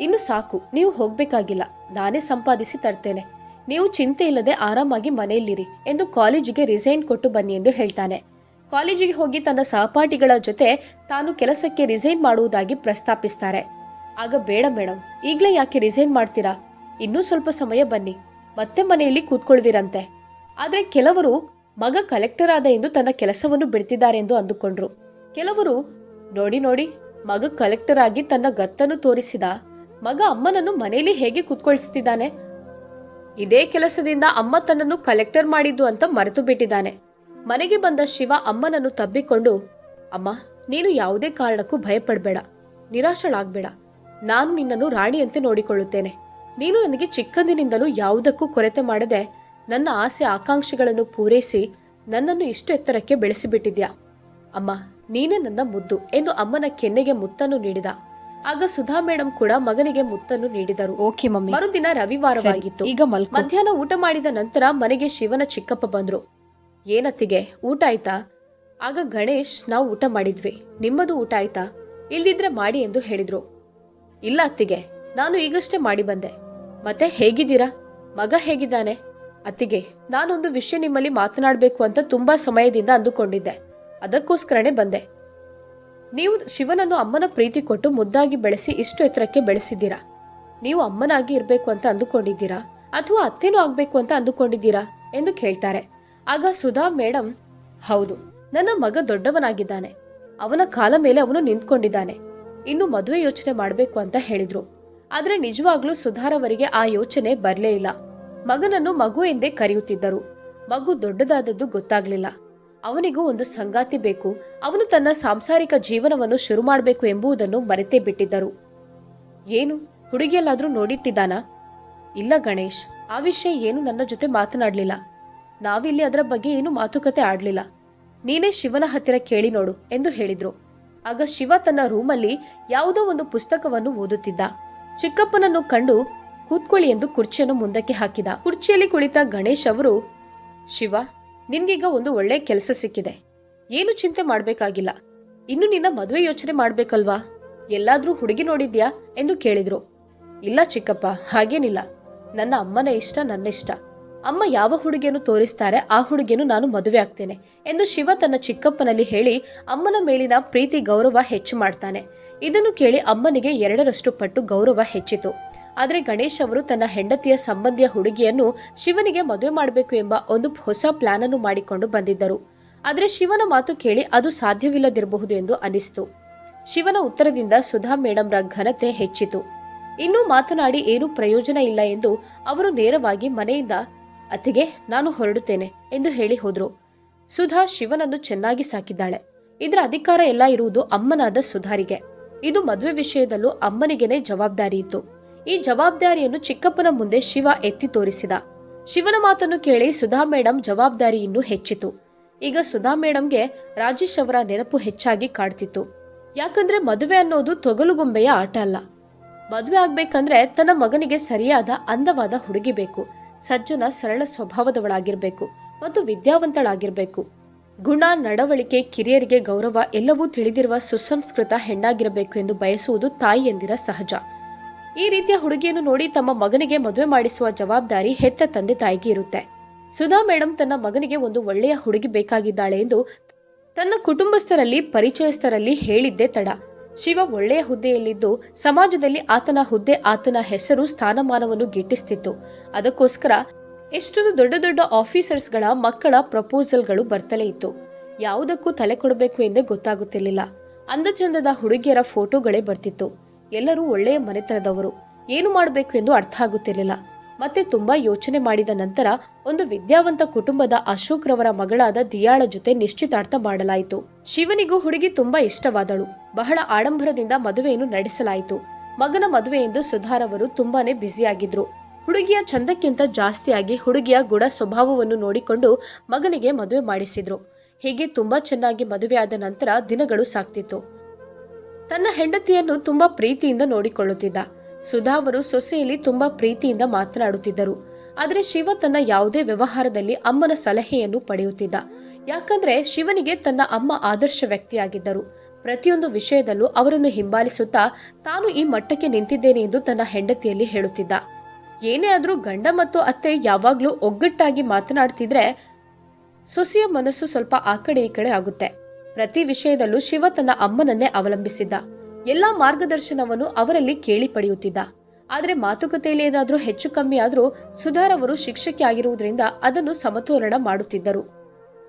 ಇನ್ನು ಸಾಕು, ನೀವು ಹೋಗ್ಬೇಕಾಗಿಲ್ಲ, ನಾನೇ ಸಂಪಾದಿಸಿ ತರ್ತೇನೆ. ನೀವು ಚಿಂತೆ ಇಲ್ಲದೆ ಆರಾಮಾಗಿ ಮನೆಯಲ್ಲಿರಿ ಎಂದು ಕಾಲೇಜಿಗೆ ರಿಸೈನ್ ಕೊಟ್ಟು ಬನ್ನಿ ಎಂದು ಹೇಳ್ತಾನೆ. ಕಾಲೇಜಿಗೆ ಹೋಗಿ ತನ್ನ ಸಹಪಾಠಿಗಳ ಜೊತೆ ತಾನು ಕೆಲಸಕ್ಕೆ ರಿಸೈನ್ ಮಾಡುವುದಾಗಿ ಪ್ರಸ್ತಾಪಿಸ್ತಾರೆ. ಆಗ ಬೇಡ ಮೇಡಮ್, ಈಗಲೇ ಯಾಕೆ ರಿಸೈನ್ ಮಾಡ್ತೀರಾ, ಇನ್ನೂ ಸ್ವಲ್ಪ ಸಮಯ ಬನ್ನಿ, ಮತ್ತೆ ಮನೆಯಲ್ಲಿ ಕೂತ್ಕೊಳ್ವಿರಂತೆ. ಆದರೆ ಕೆಲವರು ಮಗ ಕಲೆಕ್ಟರ್ ಆದ ಎಂದು ತನ್ನ ಕೆಲಸವನ್ನು ಬಿಡ್ತಿದ್ದಾರೆ ಎಂದು ಅಂದುಕೊಂಡ್ರು. ಕೆಲವರು ನೋಡಿ ಮಗ ಕಲೆಕ್ಟರ್ ಆಗಿ ತನ್ನ ಗತ್ತನ್ನು ತೋರಿಸಿದ ಮಗ ಅಮ್ಮನನ್ನು ಮನೆಯಲ್ಲಿ ಹೇಗೆ ಕೂತ್ಕೊಳಿಸ್ತಿದ್ದಾನೆ, ಇದೇ ಕೆಲಸದಿಂದ ಅಮ್ಮ ತನ್ನನ್ನು ಕಲೆಕ್ಟರ್ ಮಾಡಿದ್ದು ಅಂತ ಮರೆತು ಬಿಟ್ಟಿದ್ದಾನೆ. ಮನೆಗೆ ಬಂದ ಶಿವ ಅಮ್ಮನನ್ನು ತಬ್ಬಿಕೊಂಡು, ಅಮ್ಮ, ನೀನು ಯಾವುದೇ ಕಾರಣಕ್ಕೂ ಭಯಪಡಬೇಡ, ನಿರಾಶಳಾಗಬೇಡ, ನಾನು ನಿನ್ನನ್ನು ರಾಣಿಯಂತೆ ನೋಡಿಕೊಳ್ಳುತ್ತೇನೆ. ನೀನು ನನಗೆ ಚಿಕ್ಕಂದಿನಿಂದಲೂ ಯಾವುದಕ್ಕೂ ಕೊರತೆ ಮಾಡದೆ ನನ್ನ ಆಸೆ ಆಕಾಂಕ್ಷೆಗಳನ್ನು ಪೂರೈಸಿ ನನ್ನನ್ನು ಇಷ್ಟು ಎತ್ತರಕ್ಕೆ ಬೆಳೆಸಿಬಿಟ್ಟಿದ್ಯಾ. ಅಮ್ಮ, ನೀನೇ ನನ್ನ ಮುದ್ದು ಎಂದು ಅಮ್ಮನ ಕೆನ್ನೆಗೆ ಮುತ್ತನ್ನು ನೀಡಿದ. ಆಗ ಸುಧಾ ಮೇಡಮ್ ಕೂಡ ಮಗನಿಗೆ ಮುತ್ತನ್ನು ನೀಡಿದರು. Okay mummy. ಮರುದಿನ ರವಿವಾರವಾಗಿತ್ತು. ಈಗ ಮಧ್ಯಾಹ್ನ ಊಟ ಮಾಡಿದ ನಂತರ ಮನೆಗೆ ಶಿವನ ಚಿಕ್ಕಪ್ಪ ಬಂದ್ರು. ಏನತ್ತಿಗೆ, ಊಟ ಆಯ್ತಾ? ಆಗ ಗಣೇಶ್, ನಾವು ಊಟ ಮಾಡಿದ್ವಿ, ನಿಮ್ಮದು ಊಟ ಆಯ್ತಾ? ಇಲ್ದಿದ್ರೆ ಮಾಡಿ ಎಂದು ಹೇಳಿದ್ರು. ಇಲ್ಲ ಅತ್ತಿಗೆ, ನಾನು ಈಗಷ್ಟೇ ಮಾಡಿ ಬಂದೆ. ಮತ್ತೆ ಹೇಗಿದ್ದೀರಾ? ಮಗ ಹೇಗಿದ್ದಾನೆ? ಅತ್ತಿಗೆ, ನಾನೊಂದು ವಿಷಯ ನಿಮ್ಮಲ್ಲಿ ಮಾತನಾಡಬೇಕು ಅಂತ ತುಂಬಾ ಸಮಯದಿಂದ ಅಂದುಕೊಂಡಿದ್ದೆ, ಅದಕ್ಕೋಸ್ಕರನೇ ಬಂದೆ. ನೀವು ಶಿವನನ್ನು ಅಮ್ಮನ ಪ್ರೀತಿ ಕೊಟ್ಟು ಮುದ್ದಾಗಿ ಬೆಳೆಸಿ ಇಷ್ಟು ಎತ್ತರಕ್ಕೆ ಬೆಳೆಸಿದ್ದೀರಾ. ನೀವು ಅಮ್ಮನಾಗಿ ಇರಬೇಕು ಅಂತ ಅಂದುಕೊಂಡಿದ್ದೀರಾ ಅಥವಾ ಅತ್ತೇನೂ ಆಗ್ಬೇಕು ಅಂತ ಅಂದುಕೊಂಡಿದ್ದೀರಾ ಎಂದು ಕೇಳ್ತಾರೆ. ಆಗ ಸುಧಾ ಮೇಡಮ್, ಹೌದು, ನನ್ನ ಮಗ ದೊಡ್ಡವನಾಗಿದ್ದಾನೆ, ಅವನ ಕಾಲ ಮೇಲೆ ಅವನು ನಿಂತ್ಕೊಂಡಿದ್ದಾನೆ, ಇನ್ನು ಮದುವೆ ಯೋಚನೆ ಮಾಡಬೇಕು ಅಂತ ಹೇಳಿದ್ರು. ಆದ್ರೆ ನಿಜವಾಗ್ಲೂ ಸುಧಾರವರಿಗೆ ಆ ಯೋಚನೆ ಬರಲೇ ಇಲ್ಲ. ಮಗನನ್ನು ಮಗು ಎಂದೇ ಕರೆಯುತ್ತಿದ್ದರು. ಮಗು ದೊಡ್ಡದಾದದ್ದು ಗೊತ್ತಾಗ್ಲಿಲ್ಲ. ಅವನಿಗೂ ಒಂದು ಸಂಗಾತಿ ಬೇಕು, ಅವನು ತನ್ನ ಸಾಂಸಾರಿಕ ಜೀವನವನ್ನು ಶುರು ಮಾಡಬೇಕು ಎಂಬುದನ್ನು ಮರೆತೇ ಬಿಟ್ಟಿದ್ದರು. ಏನು, ಹುಡುಗಿಯಲ್ಲಾದ್ರೂ ನೋಡಿಟ್ಟಿದ್ದಾನಾ? ಇಲ್ಲ ಗಣೇಶ್, ಆ ವಿಷಯ ಏನು ನನ್ನ ಜೊತೆ ಮಾತನಾಡ್ಲಿಲ್ಲ. ನಾವಿಲ್ಲಿ ಅದರ ಬಗ್ಗೆ ಏನು ಮಾತುಕತೆ ಆಡ್ಲಿಲ್ಲ. ನೀನೇ ಶಿವನ ಹತ್ತಿರ ಕೇಳಿ ನೋಡು ಎಂದು ಹೇಳಿದ್ರು. ಆಗ ಶಿವ ತನ್ನ ರೂಮಲ್ಲಿ ಯಾವುದೋ ಒಂದು ಪುಸ್ತಕವನ್ನು ಓದುತ್ತಿದ್ದ. ಚಿಕ್ಕಪ್ಪನನ್ನು ಕಂಡು ಕೂತ್ಕೊಳ್ಳಿ ಎಂದು ಕುರ್ಚಿಯನ್ನು ಮುಂದಕ್ಕೆ ಹಾಕಿದ. ಕುರ್ಚಿಯಲ್ಲಿ ಕುಳಿತ ಗಣೇಶ್ ಅವರು, ಶಿವ, ನಿನ್ಗೀಗ ಒಂದು ಒಳ್ಳೆ ಕೆಲಸ ಸಿಕ್ಕಿದೆ, ಏನು ಚಿಂತೆ ಮಾಡ್ಬೇಕಾಗಿಲ್ಲ. ಇನ್ನು ನಿನ್ನ ಮದುವೆ ಯೋಚನೆ ಮಾಡ್ಬೇಕಲ್ವಾ? ಎಲ್ಲಾದ್ರೂ ಹುಡುಗಿ ನೋಡಿದ್ಯಾ ಎಂದು ಕೇಳಿದ್ರು. ಇಲ್ಲ ಚಿಕ್ಕಪ್ಪ, ಹಾಗೇನಿಲ್ಲ, ನನ್ನ ಅಮ್ಮನ ಇಷ್ಟ ನನ್ನ ಇಷ್ಟ. ಅಮ್ಮ ಯಾವ ಹುಡುಗಿಯನ್ನು ತೋರಿಸ್ತಾರೆ ಆ ಹುಡುಗಿಯನ್ನು ನಾನು ಮದುವೆ ಆಗ್ತೇನೆ ಎಂದು ಶಿವ ತನ್ನ ಚಿಕ್ಕಪ್ಪನಲ್ಲಿ ಹೇಳಿ ಅಮ್ಮನ ಮೇಲಿನ ಪ್ರೀತಿ ಗೌರವ ಹೆಚ್ಚು ಮಾಡ್ತಾನೆ. ಇದನ್ನು ಕೇಳಿ ಅಮ್ಮನಿಗೆ 2ರಷ್ಟು ಪಟ್ಟು ಗೌರವ ಹೆಚ್ಚಿತು. ಆದರೆ ಗಣೇಶ್ ಅವರು ತನ್ನ ಹೆಂಡತಿಯ ಸಂಬಂಧಿಯ ಹುಡುಗಿಯನ್ನು ಶಿವನಿಗೆ ಮದುವೆ ಮಾಡಬೇಕು ಎಂಬ ಒಂದು ಹೊಸ ಪ್ಲಾನ್ ಅನ್ನು ಮಾಡಿಕೊಂಡು ಬಂದಿದ್ದರು. ಆದರೆ ಶಿವನ ಮಾತು ಕೇಳಿ ಅದು ಸಾಧ್ಯವಿಲ್ಲದಿರಬಹುದು ಎಂದು ಅನಿಸ್ತು. ಶಿವನ ಉತ್ತರದಿಂದ ಸುಧಾ ಮೇಡಮ್ರ ಘನತೆ ಹೆಚ್ಚಿತು. ಇನ್ನೂ ಮಾತನಾಡಿ ಏನೂ ಪ್ರಯೋಜನ ಇಲ್ಲ ಎಂದು ಅವರು ನೇರವಾಗಿ ಮನೆಯಿಂದ, ಅತ್ತಿಗೆ, ನಾನು ಹೊರಡುತ್ತೇನೆ ಎಂದು ಹೇಳಿ ಹೋದ್ರು. ಸುಧಾ ಶಿವನನ್ನು ಚೆನ್ನಾಗಿ ಸಾಕಿದ್ದಾಳೆ. ಇದರ ಅಧಿಕಾರ ಎಲ್ಲ ಇರುವುದು ಅಮ್ಮನಾದ ಸುಧಾರಿಗೆ. ಇದು ಮದುವೆ ವಿಷಯದಲ್ಲೂ ಅಮ್ಮನಿಗೆನೇ ಜವಾಬ್ದಾರಿ ಇತ್ತು. ಈ ಜವಾಬ್ದಾರಿಯನ್ನು ಚಿಕ್ಕಪ್ಪನ ಮುಂದೆ ಶಿವ ಎತ್ತಿ ತೋರಿಸಿದ. ಶಿವನ ಮಾತನ್ನು ಕೇಳಿ ಸುಧಾ ಮೇಡಮ್ ಜವಾಬ್ದಾರಿ ಇನ್ನೂ ಹೆಚ್ಚಿತು. ಈಗ ಸುಧಾ ಮೇಡಮ್ಗೆ ರಾಜೇಶ್ ಅವರ ನೆನಪು ಹೆಚ್ಚಾಗಿ ಕಾಡ್ತಿತ್ತು. ಯಾಕಂದ್ರೆ ಮದುವೆ ಅನ್ನೋದು ತೊಗಲುಗೊಂಬೆಯ ಆಟ ಅಲ್ಲ. ಮದುವೆ ಆಗ್ಬೇಕಂದ್ರೆ ತನ್ನ ಮಗನಿಗೆ ಸರಿಯಾದ ಅಂದವಾದ ಹುಡುಗಿ ಬೇಕು, ಸಜ್ಜನ ಸರಳ ಸ್ವಭಾವದವಳಾಗಿರ್ಬೇಕು ಮತ್ತು ವಿದ್ಯಾವಂತಳಾಗಿರ್ಬೇಕು. ಗುಣ, ನಡವಳಿಕೆ, ಕಿರಿಯರಿಗೆ ಗೌರವ ಎಲ್ಲವೂ ತಿಳಿದಿರುವ ಸುಸಂಸ್ಕೃತ ಹೆಣ್ಣಾಗಿರಬೇಕು ಎಂದು ಬಯಸುವುದು ತಾಯಿಯಂದಿರ ಸಹಜ. ಈ ರೀತಿಯ ಹುಡುಗಿಯನ್ನು ನೋಡಿ ತಮ್ಮ ಮಗನಿಗೆ ಮದುವೆ ಮಾಡಿಸುವ ಜವಾಬ್ದಾರಿ ಹೆತ್ತ ತಂದೆ ತಾಯಿಗೆ ಇರುತ್ತೆ. ಸುಧಾ ಮೇಡಮ್ ತನ್ನ ಮಗನಿಗೆ ಒಂದು ಒಳ್ಳೆಯ ಹುಡುಗಿ ಬೇಕಾಗಿದ್ದಾಳೆ ಎಂದು ತನ್ನ ಕುಟುಂಬಸ್ಥರಲ್ಲಿ ಪರಿಚಯಸ್ಥರಲ್ಲಿ ಹೇಳಿದ್ದೇ ತಡ. ಶಿವ ಒಳ್ಳೆಯ ಹುದ್ದೆಯಲ್ಲಿದ್ದು ಸಮಾಜದಲ್ಲಿ ಆತನ ಹುದ್ದೆ ಆತನ ಹೆಸರು ಸ್ಥಾನಮಾನವನ್ನು ಗಿಟ್ಟಿಸ್ತಿತ್ತು. ಅದಕ್ಕೋಸ್ಕರ ಎಷ್ಟೊಂದು ದೊಡ್ಡ ದೊಡ್ಡ ಆಫೀಸರ್ಸ್ಗಳ ಮಕ್ಕಳ ಪ್ರಪೋಸಲ್ಗಳು ಬರ್ತಲೇ ಇತ್ತು. ಯಾವುದಕ್ಕೂ ತಲೆ ಕೊಡಬೇಕು ಎಂದೇ ಗೊತ್ತಾಗುತ್ತಿರಲಿಲ್ಲ. ಅಂದಚಂದದ ಹುಡುಗಿಯರ ಫೋಟೋಗಳೇ ಬರ್ತಿತ್ತು. ಎಲ್ಲರೂ ಒಳ್ಳೆಯ ಮನೆತನದವರು. ಏನು ಮಾಡಬೇಕು ಎಂದು ಅರ್ಥ ಆಗುತ್ತಿರಲಿಲ್ಲ. ಮತ್ತೆ ತುಂಬಾ ಯೋಚನೆ ಮಾಡಿದ ನಂತರ ಒಂದು ವಿದ್ಯಾವಂತ ಕುಟುಂಬದ ಅಶೋಕ್ ರವರ ಮಗಳಾದ ದಿಯಾಳ ಜೊತೆ ನಿಶ್ಚಿತಾರ್ಥ ಮಾಡಲಾಯಿತು. ಶಿವನಿಗೂ ಹುಡುಗಿ ತುಂಬಾ ಇಷ್ಟವಾದಳು. ಬಹಳ ಆಡಂಬರದಿಂದ ಮದುವೆಯನ್ನು ನಡೆಸಲಾಯಿತು. ಮಗನ ಮದುವೆ ಎಂದು ಸುಧಾರವರು ತುಂಬಾನೇ ಬ್ಯುಸಿಯಾಗಿದ್ರು. ಹುಡುಗಿಯ ಚಂದಕ್ಕಿಂತ ಜಾಸ್ತಿಯಾಗಿ ಹುಡುಗಿಯ ಗುಣ ಸ್ವಭಾವವನ್ನು ನೋಡಿಕೊಂಡು ಮಗನಿಗೆ ಮದುವೆ ಮಾಡಿಸಿದ್ರು. ಹೀಗೆ ತುಂಬಾ ಚೆನ್ನಾಗಿ ಮದುವೆಯಾದ ನಂತರ ದಿನಗಳು ಸಾಕ್ತಿತ್ತು. ತನ್ನ ಹೆಂಡತಿಯನ್ನು ತುಂಬಾ ಪ್ರೀತಿಯಿಂದ ನೋಡಿಕೊಳ್ಳುತ್ತಿದ್ದ. ಸುಧಾ ಅವರು ಸೊಸೆಯಲ್ಲಿ ತುಂಬಾ ಪ್ರೀತಿಯಿಂದ ಮಾತನಾಡುತ್ತಿದ್ದರು. ಆದರೆ ಶಿವ ತನ್ನ ಯಾವುದೇ ವ್ಯವಹಾರದಲ್ಲಿ ಅಮ್ಮನ ಸಲಹೆಯನ್ನು ಪಡೆಯುತ್ತಿದ್ದ. ಯಾಕಂದ್ರೆ ಶಿವನಿಗೆ ತನ್ನ ಅಮ್ಮ ಆದರ್ಶ ವ್ಯಕ್ತಿಯಾಗಿದ್ದರು. ಪ್ರತಿಯೊಂದು ವಿಷಯದಲ್ಲೂ ಅವರನ್ನು ಹಿಂಬಾಲಿಸುತ್ತಾ ತಾನು ಈ ಮಟ್ಟಕ್ಕೆ ನಿಂತಿದ್ದೇನೆ ಎಂದು ತನ್ನ ಹೆಂಡತಿಯಲ್ಲಿ ಹೇಳುತ್ತಿದ್ದ. ಏನೇ ಆದ್ರೂ ಗಂಡ ಮತ್ತು ಅತ್ತೆ ಯಾವಾಗ್ಲೂ ಒಗ್ಗಟ್ಟಾಗಿ ಮಾತನಾಡ್ತಿದ್ರೆ ಸೊಸೆಯ ಮನಸ್ಸು ಸ್ವಲ್ಪ ಆ ಕಡೆ ಈ ಕಡೆ ಆಗುತ್ತೆ. ಪ್ರತಿ ವಿಷಯದಲ್ಲೂ ಶಿವ ತನ್ನ ಅಮ್ಮನನ್ನೇ ಅವಲಂಬಿಸಿದ್ದ. ಎಲ್ಲಾ ಮಾರ್ಗದರ್ಶನವನ್ನು ಅವರಲ್ಲಿ ಕೇಳಿ ಪಡೆಯುತ್ತಿದ್ದ. ಆದ್ರೆ ಮಾತುಕತೆಯಲ್ಲಿ ಏನಾದ್ರೂ ಹೆಚ್ಚು ಕಮ್ಮಿ ಆದ್ರೂ ಸುಧಾರ್ ಅವರು ಶಿಕ್ಷಕಿ ಆಗಿರುವುದರಿಂದ ಅದನ್ನು ಸಮತೋಲನ ಮಾಡುತ್ತಿದ್ದರು.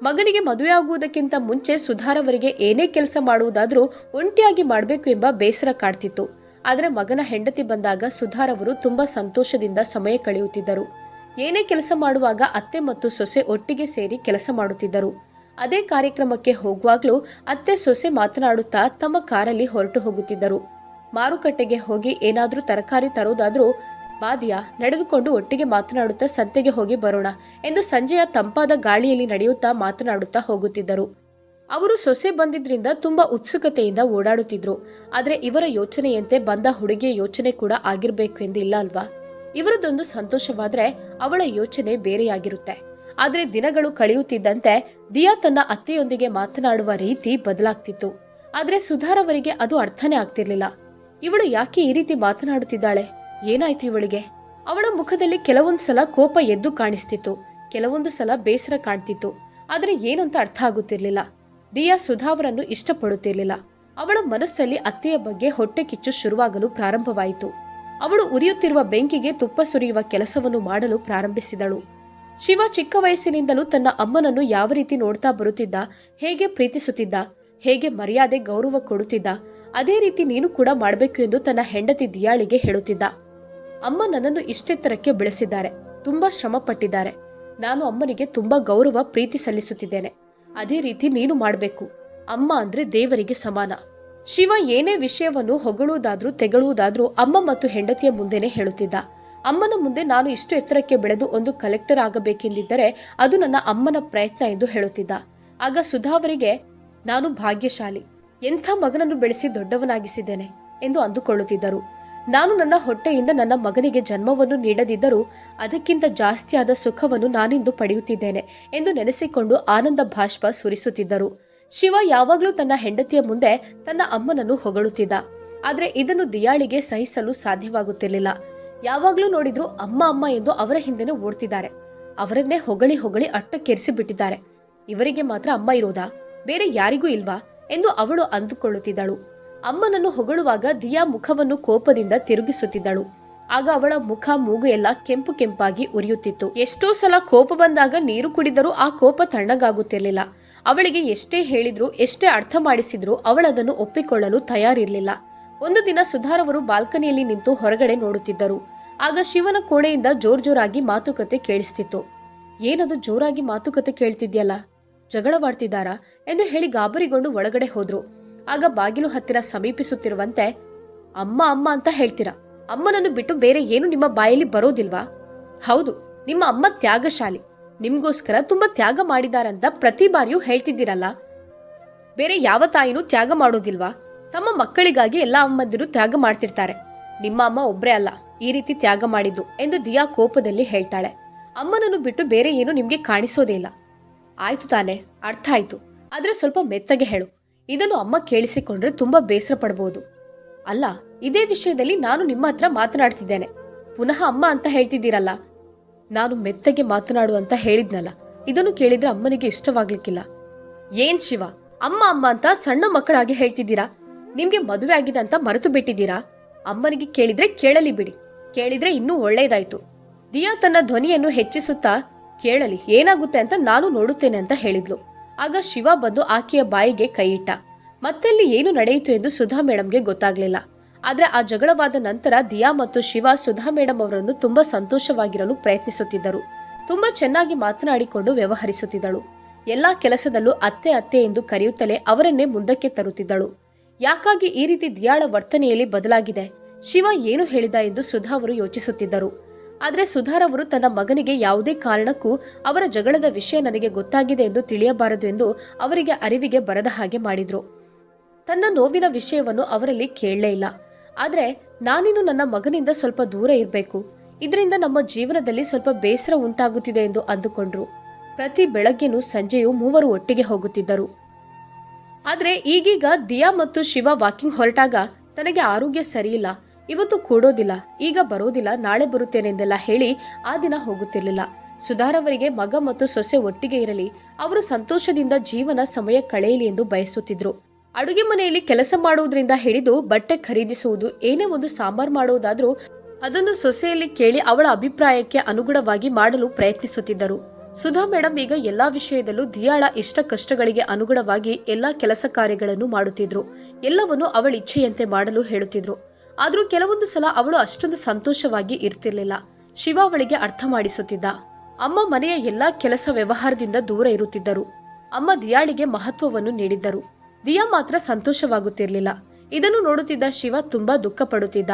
ಮಗನಿಗೆ ಮದುವೆ ಆಗುವುದಕ್ಕಿಂತ ಮುಂಚೆ ಸುಧಾರ್ ಅವರಿಗೆ ಏನೇ ಕೆಲಸ ಮಾಡುವುದಾದ್ರೂ ಒಂಟಿಯಾಗಿ ಮಾಡಬೇಕು ಎಂಬ ಬೇಸರ ಕಾಡ್ತಿತ್ತು. ಆದ್ರೆ ಮಗನ ಹೆಂಡತಿ ಬಂದಾಗ ಸುಧಾರ್ ಅವರು ತುಂಬಾ ಸಂತೋಷದಿಂದ ಸಮಯ ಕಳೆಯುತ್ತಿದ್ದರು. ಏನೇ ಕೆಲಸ ಮಾಡುವಾಗ ಅತ್ತೆ ಮತ್ತು ಸೊಸೆ ಒಟ್ಟಿಗೆ ಸೇರಿ ಕೆಲಸ ಮಾಡುತ್ತಿದ್ದರು. ಅದೇ ಕಾರ್ಯಕ್ರಮಕ್ಕೆ ಹೋಗುವಾಗ್ಲೂ ಅತ್ತೆ ಸೊಸೆ ಮಾತನಾಡುತ್ತಾ ತಮ್ಮ ಕಾರಲ್ಲಿ ಹೊರಟು ಹೋಗುತ್ತಿದ್ದರು. ಮಾರುಕಟ್ಟೆಗೆ ಹೋಗಿ ಏನಾದ್ರೂ ತರಕಾರಿ ತರೋದಾದ್ರೂ ಬಾದಿಯಾ ನಡೆದುಕೊಂಡು ಒಟ್ಟಿಗೆ ಮಾತನಾಡುತ್ತಾ ಸಂತೆಗೆ ಹೋಗಿ ಬರೋಣ ಎಂದು ಸಂಜೆಯ ತಂಪಾದ ಗಾಳಿಯಲ್ಲಿ ನಡೆಯುತ್ತಾ ಮಾತನಾಡುತ್ತಾ ಹೋಗುತ್ತಿದ್ದರು. ಅವರು ಸೊಸೆ ಬಂದಿದ್ರಿಂದ ತುಂಬಾ ಉತ್ಸುಕತೆಯಿಂದ ಓಡಾಡುತ್ತಿದ್ರು. ಆದ್ರೆ ಇವರ ಯೋಚನೆಯಂತೆ ಬಂದ ಹುಡುಗಿಯ ಯೋಚನೆ ಕೂಡ ಆಗಿರ್ಬೇಕು ಎಂದು ಇಲ್ಲ ಅಲ್ವಾ? ಇವರದೊಂದು ಸಂತೋಷವಾದ್ರೆ ಅವಳ ಯೋಚನೆ ಬೇರೆಯಾಗಿರುತ್ತೆ. ಆದ್ರೆ ದಿನಗಳು ಕಳೆಯುತ್ತಿದ್ದಂತೆ ದಿಯಾ ತನ್ನ ಅತ್ತೆಯೊಂದಿಗೆ ಮಾತನಾಡುವ ರೀತಿ ಬದಲಾಗ್ತಿತ್ತು. ಆದ್ರೆ ಸುಧಾರ್ ಅವರಿಗೆ ಅದು ಅರ್ಥನೇ ಆಗ್ತಿರ್ಲಿಲ್ಲ. ಇವಳು ಯಾಕೆ ಈ ರೀತಿ ಮಾತನಾಡುತ್ತಿದ್ದಾಳೆ? ಏನಾಯ್ತು ಇವಳಿಗೆ? ಅವಳ ಮುಖದಲ್ಲಿ ಕೆಲವೊಂದು ಸಲ ಕೋಪ ಎದ್ದು ಕಾಣಿಸ್ತಿತ್ತು, ಕೆಲವೊಂದು ಸಲ ಬೇಸರ ಕಾಣ್ತಿತ್ತು. ಆದ್ರೆ ಏನಂತ ಅರ್ಥ ಆಗುತ್ತಿರ್ಲಿಲ್ಲ. ದಿಯಾ ಸುಧಾ ಅವರನ್ನು ಇಷ್ಟಪಡುತ್ತಿರ್ಲಿಲ್ಲ. ಅವಳ ಮನಸ್ಸಲ್ಲಿ ಅತ್ತೆಯ ಬಗ್ಗೆ ಹೊಟ್ಟೆ ಕಿಚ್ಚು ಶುರುವಾಗಲು ಪ್ರಾರಂಭವಾಯಿತು. ಅವಳು ಉರಿಯುತ್ತಿರುವ ಬೆಂಕಿಗೆ ತುಪ್ಪ ಸುರಿಯುವ ಕೆಲಸವನ್ನು ಮಾಡಲು ಪ್ರಾರಂಭಿಸಿದಳು. ಶಿವ ಚಿಕ್ಕ ವಯಸ್ಸಿನಿಂದಲೂ ತನ್ನ ಅಮ್ಮನನ್ನು ಯಾವ ರೀತಿ ನೋಡ್ತಾ ಬರುತ್ತಿದ್ದ, ಹೇಗೆ ಪ್ರೀತಿಸುತ್ತಿದ್ದ, ಹೇಗೆ ಮರ್ಯಾದೆ ಗೌರವ ಕೊಡುತ್ತಿದ್ದ, ಅದೇ ರೀತಿ ನೀನು ಕೂಡ ಮಾಡಬೇಕು ಎಂದು ತನ್ನ ಹೆಂಡತಿ ದಿಯಾಳಿಗೆ ಹೇಳುತ್ತಿದ್ದ. ಅಮ್ಮ ನನ್ನನ್ನು ಇಷ್ಟೆತ್ತರಕ್ಕೆ ಬೆಳೆಸಿದ್ದಾರೆ, ತುಂಬಾ ಶ್ರಮ ಪಟ್ಟಿದ್ದಾರೆ. ನಾನು ಅಮ್ಮನಿಗೆ ತುಂಬಾ ಗೌರವ ಪ್ರೀತಿ ಸಲ್ಲಿಸುತ್ತಿದ್ದೇನೆ. ಅದೇ ರೀತಿ ನೀನು ಮಾಡಬೇಕು. ಅಮ್ಮ ಅಂದ್ರೆ ದೇವರಿಗೆ ಸಮಾನ. ಶಿವ ಏನೇ ವಿಷಯವನ್ನು ಹೊಗಳುವುದಾದ್ರೂ ತೆಗಳುವುದಾದ್ರೂ ಅಮ್ಮ ಮತ್ತು ಹೆಂಡತಿಯ ಮುಂದೆನೆ ಹೇಳುತ್ತಿದ್ದ. ಅಮ್ಮನ ಮುಂದೆ ನಾನು ಇಷ್ಟು ಎತ್ತರಕ್ಕೆ ಬೆಳೆದು ಒಂದು ಕಲೆಕ್ಟರ್ ಆಗಬೇಕೆಂದಿದ್ದರೆ ಅದು ನನ್ನ ಅಮ್ಮನ ಪ್ರಯತ್ನ ಎಂದು ಹೇಳುತ್ತಿದ್ದ. ಆಗ ಸುಧಾ ಅವರಿಗೆ ನಾನು ಭಾಗ್ಯಶಾಲಿ, ಎಂಥ ಮಗನನ್ನು ಬೆಳೆಸಿ ದೊಡ್ಡವನಾಗಿಸಿದ್ದೇನೆ ಎಂದು ಅಂದುಕೊಳ್ಳುತ್ತಿದ್ದರು. ನಾನು ನನ್ನ ಹೊಟ್ಟೆಯಿಂದ ನನ್ನ ಮಗನಿಗೆ ಜನ್ಮವನ್ನು ನೀಡದಿದ್ದರೂ ಅದಕ್ಕಿಂತ ಜಾಸ್ತಿಯಾದ ಸುಖವನ್ನು ನಾನಿಂದು ಪಡೆಯುತ್ತಿದ್ದೇನೆ ಎಂದು ನೆನೆಸಿಕೊಂಡು ಆನಂದ ಬಾಷ್ಪ ಸುರಿಸುತ್ತಿದ್ದರು. ಶಿವ ಯಾವಾಗಲೂ ತನ್ನ ಹೆಂಡತಿಯ ಮುಂದೆ ತನ್ನ ಅಮ್ಮನನ್ನು ಹೊಗಳುತ್ತಿದ್ದ. ಆದ್ರೆ ಇದನ್ನು ದಿಯಾಳಿಗೆ ಸಹಿಸಲು ಸಾಧ್ಯವಾಗುತ್ತಿರಲಿಲ್ಲ. ಯಾವಾಗ್ಲೂ ನೋಡಿದ್ರು ಅಮ್ಮ ಅಮ್ಮ ಎಂದು ಅವರ ಹಿಂದೆನೆ ಓಡ್ತಿದ್ದಾರೆ. ಅವರನ್ನೇ ಹೊಗಳಿ ಹೊಗಳಿ ಅಟ್ಟಕ್ಕೇರಿಸಿ ಬಿಟ್ಟಿದ್ದಾರೆ. ಇವರಿಗೆ ಮಾತ್ರ ಅಮ್ಮ ಇರೋದಾ, ಬೇರೆ ಯಾರಿಗೂ ಇಲ್ವಾ ಎಂದು ಅವಳು ಅಂದುಕೊಳ್ಳುತ್ತಿದ್ದಳು. ಅಮ್ಮನನ್ನು ಹೊಗಳುವಾಗ ದಿಯಾ ಮುಖವನ್ನು ಕೋಪದಿಂದ ತಿರುಗಿಸುತ್ತಿದ್ದಳು. ಆಗ ಅವಳ ಮುಖ ಮೂಗು ಎಲ್ಲ ಕೆಂಪು ಕೆಂಪಾಗಿ ಉರಿಯುತ್ತಿತ್ತು. ಎಷ್ಟೋ ಸಲ ಕೋಪ ಬಂದಾಗ ನೀರು ಕುಡಿದರೂ ಆ ಕೋಪ ತಣ್ಣಗಾಗುತ್ತಿರಲಿಲ್ಲ. ಅವಳಿಗೆ ಎಷ್ಟೇ ಹೇಳಿದ್ರು, ಎಷ್ಟೇ ಅರ್ಥ ಮಾಡಿಸಿದ್ರು ಅವಳದನ್ನು ಒಪ್ಪಿಕೊಳ್ಳಲು ತಯಾರಿರಲಿಲ್ಲ. ಒಂದು ದಿನ ಸುಧಾರ್ ಅವರು ಬಾಲ್ಕನಿಯಲ್ಲಿ ನಿಂತು ಹೊರಗಡೆ ನೋಡುತ್ತಿದ್ದರು. ಆಗ ಶಿವನ ಕೋಣೆಯಿಂದ ಜೋರಾಗಿ ಮಾತುಕತೆ ಕೇಳಿಸ್ತಿತ್ತು. ಏನದು ಜೋರಾಗಿ ಮಾತುಕತೆ ಕೇಳ್ತಿದ್ಯಲ್ಲ, ಜಗಳವಾಡ್ತಿದ್ದಾರಾ ಎಂದು ಹೇಳಿ ಗಾಬರಿಗೊಂಡು ಒಳಗಡೆ ಹೋದ್ರು. ಆಗ ಬಾಗಿಲು ಹತ್ತಿರ ಸಮೀಪಿಸುತ್ತಿರುವಂತೆ, ಅಮ್ಮ ಅಮ್ಮ ಅಂತ ಹೇಳ್ತೀರಾ, ಅಮ್ಮನನ್ನು ಬಿಟ್ಟು ಬೇರೆ ಏನು ನಿಮ್ಮ ಬಾಯಲ್ಲಿ ಬರೋದಿಲ್ವಾ? ಹೌದು, ನಿಮ್ಮ ಅಮ್ಮ ತ್ಯಾಗಶಾಲಿ, ನಿಮ್ಗೋಸ್ಕರ ತುಂಬಾ ತ್ಯಾಗ ಮಾಡಿದಾರಂತ ಪ್ರತಿ ಬಾರಿಯೂ ಹೇಳ್ತಿದ್ದೀರಲ್ಲ. ಬೇರೆ ಯಾವ ತಾಯಿನೂ ತ್ಯಾಗ ಮಾಡೋದಿಲ್ವಾ? ತಮ್ಮ ಮಕ್ಕಳಿಗಾಗಿ ಎಲ್ಲ ಅಮ್ಮಂದಿರು ತ್ಯಾಗ ಮಾಡ್ತಿರ್ತಾರೆ. ನಿಮ್ಮ ಅಮ್ಮ ಒಬ್ರೇ ಅಲ್ಲ ಈ ರೀತಿ ತ್ಯಾಗ ಮಾಡಿದ್ದು ಎಂದು ದಿಯಾ ಕೋಪದಲ್ಲಿ ಹೇಳ್ತಾಳೆ. ಅಮ್ಮನನ್ನು ಬಿಟ್ಟು ಬೇರೆ ಏನು ನಿಮ್ಗೆ ಕಾಣಿಸೋದೇ ಇಲ್ಲ. ಆಯ್ತು ತಾನೆ, ಅರ್ಥ ಆಯ್ತು. ಆದ್ರೆ ಸ್ವಲ್ಪ ಮೆತ್ತಗೆ ಹೇಳು. ಇದನ್ನು ಅಮ್ಮ ಕೇಳಿಸಿಕೊಂಡ್ರೆ ತುಂಬಾ ಬೇಸರ ಪಡಬಹುದು. ಅಲ್ಲ, ಇದೇ ವಿಷಯದಲ್ಲಿ ನಾನು ನಿಮ್ಮ ಹತ್ರ ಮಾತನಾಡ್ತಿದ್ದೇನೆ, ಪುನಃ ಅಮ್ಮ ಅಂತ ಹೇಳ್ತಿದ್ದೀರಲ್ಲ. ನಾನು ಮೆತ್ತಗೆ ಮಾತನಾಡು ಅಂತ ಹೇಳಿದ್ನಲ್ಲ, ಇದನ್ನು ಕೇಳಿದ್ರೆ ಅಮ್ಮನಿಗೆ ಇಷ್ಟವಾಗ್ಲಿಕ್ಕಿಲ್ಲ. ಏನ್ ಶಿವ, ಅಮ್ಮ ಅಮ್ಮ ಅಂತ ಸಣ್ಣ ಮಕ್ಕಳಾಗಿ ಹೇಳ್ತಿದ್ದೀರಾ? ನಿಮ್ಗೆ ಮದುವೆ ಆಗಿದೆ ಅಂತ ಮರೆತು ಬಿಟ್ಟಿದ್ದೀರಾ? ಅಮ್ಮನಿಗೆ ಕೇಳಿದ್ರೆ ಕೇಳಲಿ ಬಿಡಿ, ಕೇಳಿದ್ರೆ ಇನ್ನೂ ಒಳ್ಳೇದಾಯ್ತು. ದಿಯಾ ತನ್ನ ಧ್ವನಿಯನ್ನು ಹೆಚ್ಚಿಸುತ್ತಾ, ಕೇಳಲಿ, ಏನಾಗುತ್ತೆ ಅಂತ ನಾನು ನೋಡುತ್ತೇನೆ ಅಂತ ಹೇಳಿದ್ಲು. ಆಗ ಶಿವ ಬಂದು ಆಕೆಯ ಬಾಯಿಗೆ ಕೈಯಿಟ್ಟ. ಮತ್ತಲ್ಲಿ ಏನು ನಡೆಯಿತು ಎಂದು ಸುಧಾ ಮೇಡಮ್ಗೆ ಗೊತ್ತಾಗ್ಲಿಲ್ಲ. ಆದ್ರೆ ಆ ಜಗಳವಾದ ನಂತರ ದಿಯಾ ಮತ್ತು ಶಿವ ಸುಧಾ ಮೇಡಮ್ ಅವರನ್ನು ತುಂಬಾ ಸಂತೋಷವಾಗಿರಲು ಪ್ರಯತ್ನಿಸುತ್ತಿದ್ದರು. ತುಂಬಾ ಚೆನ್ನಾಗಿ ಮಾತನಾಡಿಕೊಂಡು ವ್ಯವಹರಿಸುತ್ತಿದ್ದಳು. ಎಲ್ಲಾ ಕೆಲಸದಲ್ಲೂ ಅತ್ತೆ ಅತ್ತೆ ಎಂದು ಕರೆಯುತ್ತಲೇ ಅವರನ್ನೇ ಮುಂದಕ್ಕೆ ತರುತ್ತಿದ್ದಳು. ಯಾಕಾಗಿ ಈ ರೀತಿ ದಿಯಾಳ ವರ್ತನೆಯಲ್ಲಿ ಬದಲಾಗಿದೆ, ಶಿವ ಏನು ಹೇಳಿದ ಎಂದು ಸುಧಾ ಅವರು ಯೋಚಿಸುತ್ತಿದ್ದರು. ಆದ್ರೆ ಸುಧಾರ್ ಅವರು ತನ್ನ ಮಗನಿಗೆ ಯಾವುದೇ ಕಾರಣಕ್ಕೂ ಅವರ ಜಗಳದ ವಿಷಯ ನನಗೆ ಗೊತ್ತಾಗಿದೆ ಎಂದು ತಿಳಿಯಬಾರದು ಎಂದು ಅವರಿಗೆ ಅರಿವಿಗೆ ಬರದ ಹಾಗೆ ಮಾಡಿದ್ರು. ತನ್ನ ನೋವಿನ ವಿಷಯವನ್ನು ಅವರಲ್ಲಿ ಕೇಳಲೇ ಇಲ್ಲ. ಆದ್ರೆ ನಾನಿನ್ನು ನನ್ನ ಮಗನಿಂದ ಸ್ವಲ್ಪ ದೂರ ಇರಬೇಕು, ಇದರಿಂದ ನಮ್ಮ ಜೀವನದಲ್ಲಿ ಸ್ವಲ್ಪ ಬೇಸರ ಉಂಟಾಗುತ್ತಿದೆ ಎಂದು ಅಂದುಕೊಂಡ್ರು. ಪ್ರತಿ ಬೆಳಗ್ಗೆನೂ ಸಂಜೆಯೂ ಮೂವರು ಒಟ್ಟಿಗೆ ಹೋಗುತ್ತಿದ್ದರು. ಆದ್ರೆ ಈಗೀಗ ದಿಯಾ ಮತ್ತು ಶಿವ ವಾಕಿಂಗ್ ಹೊರಟಾಗ, ತನಗೆ ಆರೋಗ್ಯ ಸರಿಯಿಲ್ಲ, ಇವತ್ತು ಕೂಡೋದಿಲ್ಲ, ಈಗ ಬರೋದಿಲ್ಲ, ನಾಳೆ ಬರುತ್ತೇನೆಂದೆಲ್ಲ ಹೇಳಿ ಆ ದಿನ ಹೋಗುತ್ತಿರಲಿಲ್ಲ. ಸುಧಾರವರಿಗೆ ಮಗ ಮತ್ತು ಸೊಸೆ ಒಟ್ಟಿಗೆ ಇರಲಿ, ಅವರು ಸಂತೋಷದಿಂದ ಜೀವನ ಸಮಯ ಕಳೆಯಲಿ ಎಂದು ಬಯಸುತ್ತಿದ್ರು. ಅಡುಗೆ ಮನೆಯಲ್ಲಿ ಕೆಲಸ ಮಾಡುವುದರಿಂದ ಹಿಡಿದು ಬಟ್ಟೆ ಖರೀದಿಸುವುದು, ಏನೇ ಒಂದು ಸಾಂಬಾರ್ ಮಾಡುವುದಾದ್ರೂ ಅದನ್ನು ಸೊಸೆಯಲ್ಲಿ ಕೇಳಿ ಅವಳ ಅಭಿಪ್ರಾಯಕ್ಕೆ ಅನುಗುಣವಾಗಿ ಮಾಡಲು ಪ್ರಯತ್ನಿಸುತ್ತಿದ್ದರು. ಸುಧಾ ಮೇಡಮ್ ಈಗ ಎಲ್ಲಾ ವಿಷಯದಲ್ಲೂ ದಿಯಾಳ ಇಷ್ಟ ಕಷ್ಟಗಳಿಗೆ ಅನುಗುಣವಾಗಿ ಎಲ್ಲಾ ಕೆಲಸ ಕಾರ್ಯಗಳನ್ನು ಮಾಡುತ್ತಿದ್ರು. ಎಲ್ಲವನ್ನೂ ಅವಳ ಇಚ್ಛೆಯಂತೆ ಮಾಡಲು ಹೇಳುತ್ತಿದ್ರು. ಆದ್ರೂ ಕೆಲವೊಂದು ಸಲ ಅವಳು ಅಷ್ಟೊಂದು ಸಂತೋಷವಾಗಿ ಇರ್ತಿರ್ಲಿಲ್ಲ. ಶಿವ ಅವಳಿಗೆ ಅರ್ಥ ಮಾಡಿಸುತ್ತಿದ್ದ. ಅಮ್ಮ ಮನೆಯ ಎಲ್ಲಾ ಕೆಲಸ ವ್ಯವಹಾರದಿಂದ ದೂರ ಇರುತ್ತಿದ್ದರು. ಅಮ್ಮ ದಿಯಾಳಿಗೆ ಮಹತ್ವವನ್ನು ನೀಡಿದ್ದರು. ದಿಯಾ ಮಾತ್ರ ಸಂತೋಷವಾಗುತ್ತಿರಲಿಲ್ಲ. ಇದನ್ನು ನೋಡುತ್ತಿದ್ದ ಶಿವ ತುಂಬಾ ದುಃಖ ಪಡುತ್ತಿದ್ದ.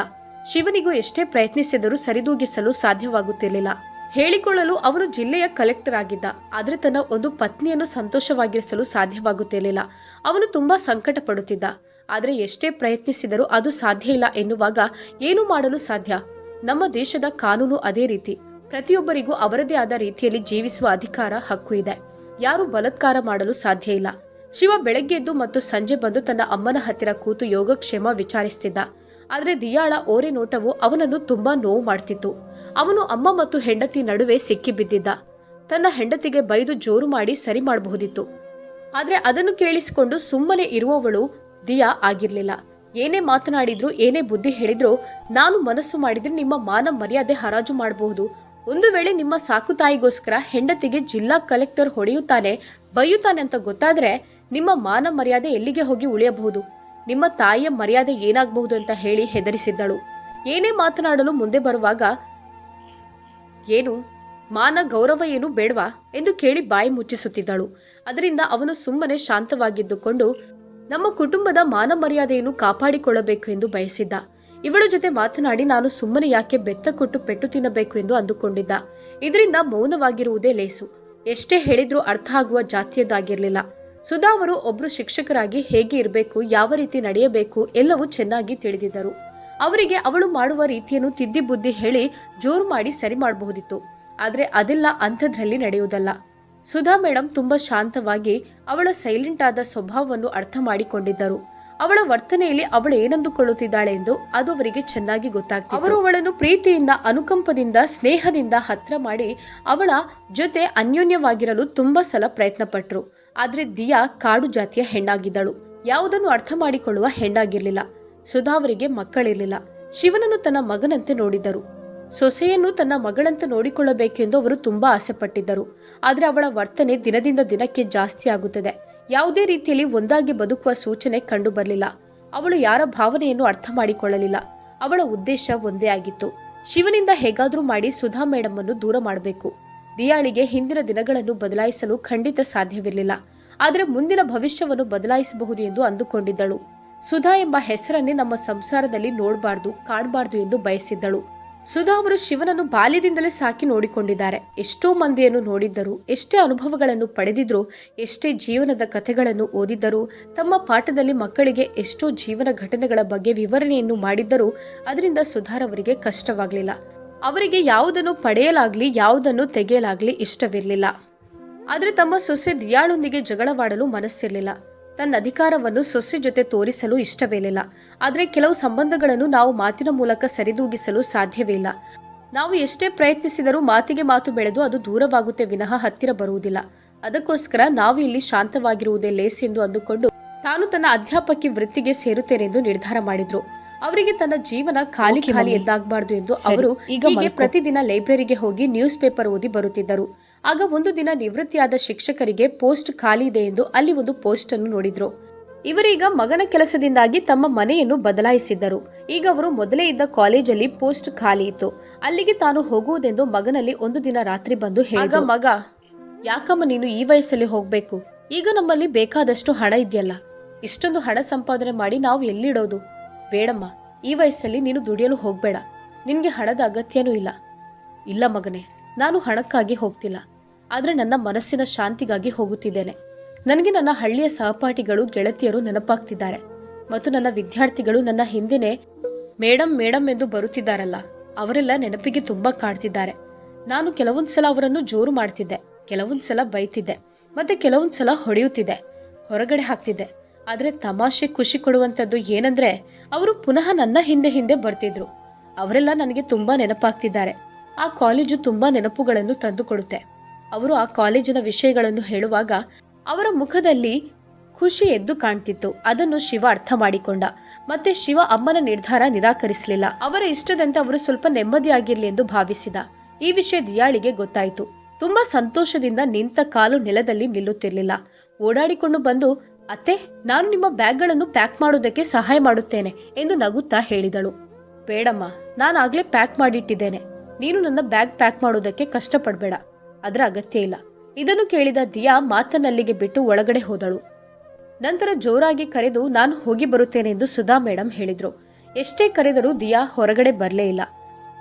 ಶಿವನಿಗೂ ಎಷ್ಟೇ ಪ್ರಯತ್ನಿಸಿದರೂ ಸರಿದೂಗಿಸಲು ಸಾಧ್ಯವಾಗುತ್ತಿರಲಿಲ್ಲ. ಹೇಳಿಕೊಳ್ಳಲು ಅವನು ಜಿಲ್ಲೆಯ ಕಲೆಕ್ಟರ್ ಆಗಿದ್ದ, ಆದರೆ ತನ್ನ ಒಂದು ಪತ್ನಿಯನ್ನು ಸಂತೋಷವಾಗಿರಿಸಲು ಸಾಧ್ಯವಾಗುತ್ತಿರಲಿಲ್ಲ. ಅವನು ತುಂಬಾ ಸಂಕಟ ಪಡುತ್ತಿದ್ದ. ಆದರೆ ಎಷ್ಟೇ ಪ್ರಯತ್ನಿಸಿದರೂ ಅದು ಸಾಧ್ಯ ಇಲ್ಲ ಎನ್ನುವಾಗ ಏನು ಮಾಡಲು ಸಾಧ್ಯ? ನಮ್ಮ ದೇಶದ ಕಾನೂನು ಅದೇ ರೀತಿ. ಪ್ರತಿಯೊಬ್ಬರಿಗೂ ಅವರದೇ ಆದ ರೀತಿಯಲ್ಲಿ ಜೀವಿಸುವ ಅಧಿಕಾರ, ಹಕ್ಕು ಇದೆ. ಯಾರು ಬಲಾತ್ಕಾರ ಮಾಡಲು ಸಾಧ್ಯ ಇಲ್ಲ. ಶಿವ ಬೆಳಗ್ಗೆ ಎದ್ದು ಮತ್ತು ಸಂಜೆ ಬಂದು ತನ್ನ ಅಮ್ಮನ ಹತ್ತಿರ ಕೂತು ಯೋಗಕ್ಷೇಮ ವಿಚಾರಿಸುತ್ತಿದ್ದ. ಆದರೆ ದಿಯಾಳ ಓರೆ ನೋಟವು ಅವನನ್ನು ತುಂಬಾ ನೋವು ಮಾಡ್ತಿತ್ತು. ಅವನು ಅಮ್ಮ ಮತ್ತು ಹೆಂಡತಿ ನಡುವೆ ಸಿಕ್ಕಿಬಿದ್ದಿದ್ದ. ತನ್ನ ಹೆಂಡತಿಗೆ ಬೈದು ಜೋರು ಮಾಡಿ ಸರಿ ಮಾಡಬಹುದಿತ್ತು. ಆದ್ರೆ ಅದನ್ನು ಕೇಳಿಸಿಕೊಂಡು ಸುಮ್ಮನೆ ಇರುವವಳು ದಿಯಾ ಆಗಿರ್ಲಿಲ್ಲ. ಏನೇ ಮಾತನಾಡಿದ್ರು, ಏನೇ ಬುದ್ಧಿ ಹೇಳಿದ್ರು, ನಾನು ಮನಸ್ಸು ಮಾಡಿದ್ರೆ ನಿಮ್ಮ ಮಾನ ಮರ್ಯಾದೆ ಹರಾಜು ಮಾಡಬಹುದು. ಒಂದು ವೇಳೆ ನಿಮ್ಮ ಸಾಕು ತಾಯಿಗೋಸ್ಕರ ಹೆಂಡತಿಗೆ ಜಿಲ್ಲಾ ಕಲೆಕ್ಟರ್ ಹೊಡೆಯುತ್ತಾನೆ, ಬೈಯುತ್ತಾನೆ ಅಂತ ಗೊತ್ತಾದ್ರೆ ನಿಮ್ಮ ಮಾನ ಮರ್ಯಾದೆ ಎಲ್ಲಿಗೆ ಹೋಗಿ ಉಳಿಯಬಹುದು? ನಿಮ್ಮ ತಾಯಿಯ ಮರ್ಯಾದೆ ಏನಾಗಬಹುದು ಅಂತ ಹೇಳಿ ಹೆದರಿಸಿದ್ದಳು. ಏನೇ ಮಾತನಾಡಲು ಮುಂದೆ ಬರುವಾಗ, ಏನು ಮಾನ ಗೌರವ ಏನು ಬೇಡವಾ ಎಂದು ಕೇಳಿ ಬಾಯಿ ಮುಚ್ಚಿಸುತ್ತಿದ್ದಳು. ಅದರಿಂದ ಅವನು ಸುಮ್ಮನೆ ಶಾಂತವಾಗಿದ್ದುಕೊಂಡು ನಮ್ಮ ಕುಟುಂಬದ ಮಾನ ಮರ್ಯಾದೆಯನ್ನು ಕಾಪಾಡಿಕೊಳ್ಳಬೇಕು ಎಂದು ಬಯಸಿದ್ದ. ಇವಳ ಜೊತೆ ಮಾತನಾಡಿ ನಾನು ಸುಮ್ಮನೆ ಯಾಕೆ ಬೆತ್ತ ಕೊಟ್ಟು ಪೆಟ್ಟು ತಿನ್ನಬೇಕು ಎಂದು ಅಂದುಕೊಂಡಿದ್ದ. ಇದರಿಂದ ಮೌನವಾಗಿರುವುದೇ ಲೇಸು. ಎಷ್ಟೇ ಹೇಳಿದ್ರೂ ಅರ್ಥ ಆಗುವ ಜಾತಿಯದ್ದಾಗಿರಲಿಲ್ಲ. ಸುಧಾ ಅವರು ಒಬ್ರು ಶಿಕ್ಷಕರಾಗಿ ಹೇಗೆ ಇರಬೇಕು, ಯಾವ ರೀತಿ ನಡೆಯಬೇಕು ಎಲ್ಲವೂ ಚೆನ್ನಾಗಿ ತಿಳಿದಿದ್ದರು. ಅವರಿಗೆ ಅವಳು ಮಾಡುವ ರೀತಿಯನ್ನು ತಿದ್ದಿ ಬುದ್ಧಿ ಹೇಳಿ ಜೋರು ಮಾಡಿ ಸರಿ ಮಾಡಬಹುದಿತ್ತು. ಆದ್ರೆ ಅದೆಲ್ಲ ಅಂಥದ್ರಲ್ಲಿ ನಡೆಯುವುದಲ್ಲ. ಸುಧಾ ಮೇಡಮ್ ತುಂಬಾ ಶಾಂತವಾಗಿ ಅವಳ ಸೈಲೆಂಟ್ ಆದ ಸ್ವಭಾವವನ್ನು ಅರ್ಥ ಮಾಡಿಕೊಂಡಿದ್ದರು. ಅವಳ ವರ್ತನೆಯಲ್ಲಿ ಅವಳು ಏನಂದುಕೊಳ್ಳುತ್ತಿದ್ದಾಳೆ ಎಂದು ಅದು ಅವರಿಗೆ ಚೆನ್ನಾಗಿ ಗೊತ್ತಾಗ್ತಿತ್ತು. ಅವರು ಅವಳನ್ನು ಪ್ರೀತಿಯಿಂದ, ಅನುಕಂಪದಿಂದ, ಸ್ನೇಹದಿಂದ ಹತ್ರ ಮಾಡಿ ಅವಳ ಜೊತೆ ಅನ್ಯೋನ್ಯವಾಗಿರಲು ತುಂಬಾ ಸಲ ಪ್ರಯತ್ನ ಪಟ್ರು. ಆದ್ರೆ ದಿಯಾ ಕಾಡು ಜಾತಿಯ ಹೆಣ್ಣಾಗಿದ್ದಳು. ಯಾವುದನ್ನು ಅರ್ಥ ಮಾಡಿಕೊಳ್ಳುವ ಹೆಣ್ಣಾಗಿರ್ಲಿಲ್ಲ. ಸುಧಾ ಅವರಿಗೆ ಮಕ್ಕಳಿರ್ಲಿಲ್ಲ. ಶಿವನನ್ನು ತನ್ನ ಮಗನಂತೆ ನೋಡಿದ್ದರು. ಸೊಸೆಯನ್ನು ತನ್ನ ಮಗಳಂತೆ ನೋಡಿಕೊಳ್ಳಬೇಕೆಂದು ಅವರು ತುಂಬಾ ಆಸೆ ಪಟ್ಟಿದ್ದರು. ಆದ್ರೆ ಅವಳ ವರ್ತನೆ ದಿನದಿಂದ ದಿನಕ್ಕೆ ಜಾಸ್ತಿ ಆಗುತ್ತದೆ. ಯಾವುದೇ ರೀತಿಯಲ್ಲಿ ಒಂದಾಗಿ ಬದುಕುವ ಸೂಚನೆ ಕಂಡು ಬರಲಿಲ್ಲ. ಅವಳು ಯಾರ ಭಾವನೆಯನ್ನು ಅರ್ಥ ಮಾಡಿಕೊಳ್ಳಲಿಲ್ಲ. ಅವಳ ಉದ್ದೇಶ ಒಂದೇ ಆಗಿತ್ತು, ಶಿವನಿಂದ ಹೇಗಾದ್ರೂ ಮಾಡಿ ಸುಧಾ ಮೇಡಮ್ ಅನ್ನು ದೂರ ಮಾಡಬೇಕು. ದಿಯಾಳಿಗೆ ಹಿಂದಿನ ದಿನಗಳನ್ನು ಬದಲಾಯಿಸಲು ಖಂಡಿತ ಸಾಧ್ಯವಿರಲಿಲ್ಲ. ಆದರೆ ಮುಂದಿನ ಭವಿಷ್ಯವನ್ನು ಬದಲಾಯಿಸಬಹುದು ಎಂದು ಅಂದುಕೊಂಡಿದ್ದಳು. ಸುಧಾ ಎಂಬ ಹೆಸರನ್ನೇ ನಮ್ಮ ಸಂಸಾರದಲ್ಲಿ ನೋಡಬಾರ್ದು, ಕಾಣಬಾರ್ದು ಎಂದು ಬಯಸಿದ್ದಳು. ಸುಧಾ ಅವರು ಶಿವನನ್ನು ಬಾಲ್ಯದಿಂದಲೇ ಸಾಕಿ ನೋಡಿಕೊಂಡಿದ್ದಾರೆ. ಎಷ್ಟೋ ಮಂದಿಯನ್ನು ನೋಡಿದ್ದರು, ಎಷ್ಟೇ ಅನುಭವಗಳನ್ನು ಪಡೆದಿದ್ರು, ಎಷ್ಟೇ ಜೀವನದ ಕಥೆಗಳನ್ನು ಓದಿದ್ದರು, ತಮ್ಮ ಪಾಠದಲ್ಲಿ ಮಕ್ಕಳಿಗೆ ಎಷ್ಟೋ ಜೀವನ ಘಟನೆಗಳ ಬಗ್ಗೆ ವಿವರಣೆಯನ್ನು ಮಾಡಿದ್ದರೂ ಅದರಿಂದ ಸುಧಾರವರಿಗೆ ಕಷ್ಟವಾಗಲಿಲ್ಲ. ಅವರಿಗೆ ಯಾವುದನ್ನು ಪಡೆಯಲಾಗ್ಲಿ, ಯಾವುದನ್ನು ತೆಗೆಯಲಾಗ್ಲಿ ಇಷ್ಟವಿರಲಿಲ್ಲ. ಆದರೆ ತಮ್ಮ ಸೊಸೆ ದಿಯಾಳೊಂದಿಗೆ ಜಗಳವಾಡಲು ಮನಸ್ಸಿರಲಿಲ್ಲ. ತನ್ನ ಅಧಿಕಾರವನ್ನು ಸೊಸೆ ಜೊತೆ ತೋರಿಸಲು ಇಷ್ಟವಿರಲಿಲ್ಲ. ಆದರೆ ಕೆಲವು ಸಂಬಂಧಗಳನ್ನು ನಾವು ಮಾತಿನ ಮೂಲಕ ಸರಿದೂಗಿಸಲು ಸಾಧ್ಯವೇ ಇಲ್ಲ. ನಾವು ಎಷ್ಟೇ ಪ್ರಯತ್ನಿಸಿದರೂ ಮಾತಿಗೆ ಮಾತು ಬೆಳೆದು ಅದು ದೂರವಾಗುತ್ತೆ ವಿನಃ ಹತ್ತಿರ ಬರುವುದಿಲ್ಲ. ಅದಕ್ಕೋಸ್ಕರ ನಾವು ಇಲ್ಲಿ ಶಾಂತವಾಗಿರುವುದೇ ಲೇಸು ಎಂದು ಅಂದುಕೊಂಡು ತಾನು ತನ್ನ ಅಧ್ಯಾಪಕಿ ವೃತ್ತಿಗೆ ಸೇರುತ್ತೇನೆಂದು ನಿರ್ಧಾರ ಮಾಡಿದ್ರು. ಅವರಿಗೆ ತನ್ನ ಜೀವನ ಖಾಲಿ ಎಂದಾಗಬಾರ್ದು ಎಂದು ಅವರು ಈಗ ಪ್ರತಿದಿನ ಲೈಬ್ರರಿಗೆ ಹೋಗಿ ನ್ಯೂಸ್ ಪೇಪರ್ ಓದಿ ಬರುತ್ತಿದ್ದರು. ಆಗ ಒಂದು ದಿನ ನಿವೃತ್ತಿಯಾದ ಶಿಕ್ಷಕರಿಗೆ ಪೋಸ್ಟ್ ಖಾಲಿ ಇದೆ ಎಂದು ಅಲ್ಲಿ ಒಂದು ಪೋಸ್ಟ್ ಅನ್ನು ನೋಡಿದ್ರು. ಇವರೀಗ ಮಗನ ಕೆಲಸದಿಂದಾಗಿ ತಮ್ಮ ಮನೆಯನ್ನು ಬದಲಾಯಿಸಿದ್ದರು. ಈಗ ಅವರು ಮೊದಲೇ ಇದ್ದ ಕಾಲೇಜಲ್ಲಿ ಪೋಸ್ಟ್ ಖಾಲಿ ಇತ್ತು. ಅಲ್ಲಿಗೆ ತಾನು ಹೋಗುವುದೆಂದು ಮಗನಲ್ಲಿ ಒಂದು ದಿನ ರಾತ್ರಿ ಬಂದು ಹೇಳಿದ. ಮಗ, ಯಾಕಮ್ಮ ನೀನು ಈ ವಯಸ್ಸಲ್ಲಿ ಹೋಗ್ಬೇಕು? ಈಗ ನಮ್ಮಲ್ಲಿ ಬೇಕಾದಷ್ಟು ಹಣ ಇದೆಯಲ್ಲ, ಇಷ್ಟೊಂದು ಹಣ ಸಂಪಾದನೆ ಮಾಡಿ ನಾವು ಎಲ್ಲಿಡೋದು? ಬೇಡಮ್ಮ, ಈ ವಯಸ್ಸಲ್ಲಿ ನೀನು ದುಡಿಯಲು ಹೋಗ್ಬೇಡ. ನಿನ್ಗೆ ಹಣದ ಅಗತ್ಯನೂ ಇಲ್ಲ. ಇಲ್ಲ ಮಗನೇ, ನಾನು ಹಣಕ್ಕಾಗಿ ಹೋಗ್ತಿಲ್ಲ, ಆದ್ರೆ ನನ್ನ ಮನಸ್ಸಿನ ಶಾಂತಿಗಾಗಿ ಹೋಗುತ್ತಿದ್ದೇನೆ. ನನಗೆ ನನ್ನ ಹಳ್ಳಿಯ ಸಹಪಾಠಿಗಳು, ಗೆಳತಿಯರು ನೆನಪಾಗ್ತಿದ್ದಾರೆ ಮತ್ತು ನನ್ನ ವಿದ್ಯಾರ್ಥಿಗಳು ನನ್ನ ಹಿಂದೆನೆ ಮೇಡಮ್ ಮೇಡಮ್ ಎಂದು ಬರುತ್ತಿದ್ದಾರಲ್ಲ, ಅವರೆಲ್ಲ ನೆನಪಿಗೆ ತುಂಬಾ ಕಾಡ್ತಿದ್ದಾರೆ. ನಾನು ಕೆಲವೊಂದ್ಸಲ ಅವರನ್ನು ಜೋರು ಮಾಡ್ತಿದ್ದೆ, ಕೆಲವೊಂದ್ಸಲ ಬೈತಿದ್ದೆ, ಮತ್ತೆ ಕೆಲವೊಂದ್ಸಲ ಹೊಡೆಯುತ್ತಿದ್ದೆ, ಹೊರಗಡೆ ಹಾಕ್ತಿದ್ದೆ. ಆದ್ರೆ ತಮಾಷೆ ಖುಷಿ ಕೊಡುವಂಥದ್ದು ಏನಂದ್ರೆ ಅವರು ಪುನಃ ನನ್ನ ಹಿಂದೆ ಹಿಂದೆ ಬರ್ತಿದ್ರು. ಅವರೆಲ್ಲ ನನಗೆ ತುಂಬಾ ನೆನಪಾಗ್ತಿದ್ದಾರೆ. ಆ ಕಾಲೇಜು ತುಂಬಾ ನೆನಪುಗಳನ್ನು ತಂದುಕೊಡುತ್ತೆ. ಅವರು ಆ ಕಾಲೇಜಿನ ವಿಷಯಗಳನ್ನು ಹೇಳುವಾಗ ಅವರ ಮುಖದಲ್ಲಿ ಖುಷಿ ಎದ್ದು ಕಾಣ್ತಿತ್ತು. ಅದನ್ನು ಶಿವ ಅರ್ಥ ಮಾಡಿಕೊಂಡ. ಮತ್ತೆ ಶಿವ ಅಮ್ಮನ ನಿರ್ಧಾರ ನಿರಾಕರಿಸಲಿಲ್ಲ. ಅವರ ಇಷ್ಟದಂತೆ ಅವರು ಸ್ವಲ್ಪ ನೆಮ್ಮದಿಯಾಗಿರ್ಲಿ ಎಂದು ಭಾವಿಸಿದ. ಈ ವಿಷಯ ದಿಯಾಳಿಗೆ ಗೊತ್ತಾಯಿತು. ತುಂಬಾ ಸಂತೋಷದಿಂದ ನಿಂತ ಕಾಲು ನೆಲದಲ್ಲಿ ನಿಲ್ಲುತ್ತಿರಲಿಲ್ಲ. ಓಡಾಡಿಕೊಂಡು ಬಂದು, ಅತ್ತೆ, ನಾನು ನಿಮ್ಮ ಬ್ಯಾಗ್ಗಳನ್ನು ಪ್ಯಾಕ್ ಮಾಡೋದಕ್ಕೆ ಸಹಾಯ ಮಾಡುತ್ತೇನೆ ಎಂದು ನಗುತ್ತಾ ಹೇಳಿದಳು. ಬೇಡಮ್ಮ, ನಾನಾಗ್ಲೇ ಪ್ಯಾಕ್ ಮಾಡಿಟ್ಟಿದ್ದೇನೆ. ನೀನು ನನ್ನ ಬ್ಯಾಗ್ ಪ್ಯಾಕ್ ಮಾಡೋದಕ್ಕೆ ಕಷ್ಟಪಡಬೇಡ. ಅದರ ಅಗತ್ಯ ಇಲ್ಲ. ಇದನ್ನು ಕೇಳಿದ ದಿಯಾ ಮಾತನ್ನಲ್ಲಿಗೆ ಬಿಟ್ಟು ಒಳಗಡೆ ಹೋದಳು. ನಂತರ ಜೋರಾಗಿ ಕರೆದು ನಾನು ಹೋಗಿ ಬರುತ್ತೇನೆ ಎಂದು ಸುಧಾ ಮೇಡಮ್ ಹೇಳಿದ್ರು. ಎಷ್ಟೇ ಕರೆದರೂ ದಿಯಾ ಹೊರಗಡೆ ಬರಲೇ ಇಲ್ಲ.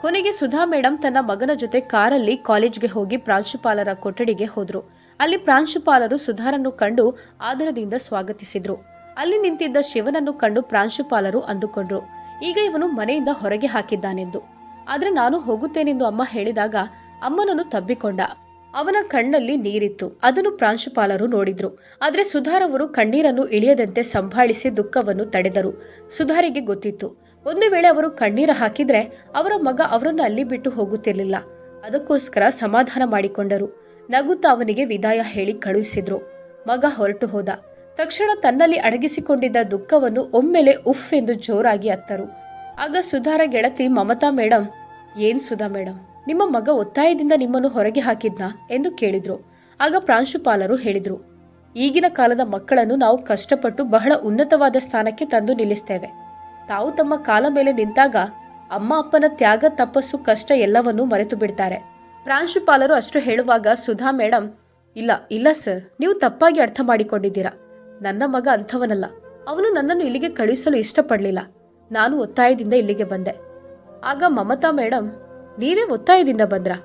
ಕೊನೆಗೆ ಸುಧಾ ಮೇಡಮ್ ತನ್ನ ಮಗನ ಜೊತೆ ಕಾರಲ್ಲಿ ಕಾಲೇಜ್ಗೆ ಹೋಗಿ ಪ್ರಾಂಶುಪಾಲರ ಕೊಠಡಿಗೆ ಹೋದ್ರು. ಅಲ್ಲಿ ಪ್ರಾಂಶುಪಾಲರು ಸುಧಾರನ್ನು ಕಂಡು ಆದರದಿಂದ ಸ್ವಾಗತಿಸಿದ್ರು. ಅಲ್ಲಿ ನಿಂತಿದ್ದ ಶಿವನನ್ನು ಕಂಡು ಪ್ರಾಂಶುಪಾಲರು ಅಂದುಕೊಂಡ್ರು, ಈಗ ಇವನು ಮನೆಯಿಂದ ಹೊರಗೆ ಹಾಕಿದ್ದಾನೆಂದು. ಆದ್ರೆ ನಾನು ಹೋಗುತ್ತೇನೆಂದು ಅಮ್ಮ ಹೇಳಿದಾಗ ಅಮ್ಮನನ್ನು ತಬ್ಬಿಕೊಂಡ. ಅವನ ಕಣ್ಣಲ್ಲಿ ನೀರಿತ್ತು. ಅದನ್ನು ಪ್ರಾಂಶುಪಾಲರು ನೋಡಿದ್ರು. ಆದ್ರೆ ಸುಧಾರವರು ಕಣ್ಣೀರನ್ನು ಇಳಿಯದಂತೆ ಸಂಭಾಳಿಸಿ ದುಃಖವನ್ನು ತಡೆದರು. ಸುಧಾರಿಗೆ ಗೊತ್ತಿತ್ತು, ಒಂದು ವೇಳೆ ಅವರು ಕಣ್ಣೀರ ಹಾಕಿದ್ರೆ ಅವರ ಮಗ ಅವರನ್ನು ಅಲ್ಲಿ ಬಿಟ್ಟು ಹೋಗುತ್ತಿರಲಿಲ್ಲ. ಅದಕ್ಕೋಸ್ಕರ ಸಮಾಧಾನ ಮಾಡಿಕೊಂಡರು. ನಗುತ್ತಾ ಅವನಿಗೆ ವಿದಾಯ ಹೇಳಿ ಕಳುಹಿಸಿದ್ರು. ಮಗ ಹೊರಟು ಹೋದ. ತಕ್ಷಣ ತನ್ನಲ್ಲಿ ಅಡಗಿಸಿಕೊಂಡಿದ್ದ ದುಃಖವನ್ನು ಒಮ್ಮೆಲೆ ಉಫ್ ಎಂದು ಜೋರಾಗಿ ಅತ್ತರು. ಆಗ ಸುಧಾರ ಗೆಳತಿ ಮಮತಾ ಮೇಡಮ್, ಏನ್ ಸುಧಾ ಮೇಡಮ್, ನಿಮ್ಮ ಮಗ ಒತ್ತಾಯದಿಂದ ನಿಮ್ಮನ್ನು ಹೊರಗೆ ಹಾಕಿದ್ನಾ ಎಂದು ಕೇಳಿದ್ರು. ಆಗ ಪ್ರಾಂಶುಪಾಲರು ಹೇಳಿದ್ರು, ಈಗಿನ ಕಾಲದ ಮಕ್ಕಳನ್ನು ನಾವು ಕಷ್ಟಪಟ್ಟು ಬಹಳ ಉನ್ನತವಾದ ಸ್ಥಾನಕ್ಕೆ ತಂದು ನಿಲ್ಲಿಸ್ತೇವೆ. ತಾವು ತಮ್ಮ ಕಾಲ ಮೇಲೆ ನಿಂತಾಗ ಅಮ್ಮ ಅಪ್ಪನ ತ್ಯಾಗ, ತಪಸ್ಸು, ಕಷ್ಟ ಎಲ್ಲವನ್ನೂ ಮರೆತು ಬಿಡ್ತಾರೆ. ಪ್ರಾಂಶುಪಾಲರು ಅಷ್ಟು ಹೇಳುವಾಗ ಸುಧಾ ಮೇಡಮ್, ಇಲ್ಲ ಸರ್, ನೀವು ತಪ್ಪಾಗಿ ಅರ್ಥ ಮಾಡಿಕೊಂಡಿದ್ದೀರಾ. ನನ್ನ ಮಗ ಅಂಥವನಲ್ಲ. ಅವನು ನನ್ನನ್ನು ಇಲ್ಲಿಗೆ ಕಳುಹಿಸಲು ಇಷ್ಟಪಡಲಿಲ್ಲ. ನಾನು ಒತ್ತಾಯದಿಂದ ಇಲ್ಲಿಗೆ ಬಂದೆ. ಆಗ ಮಮತಾ ಮೇಡಮ್, ನೀವೇ ಒತ್ತಾಯದಿಂದ ಬಂದ್ರಾ?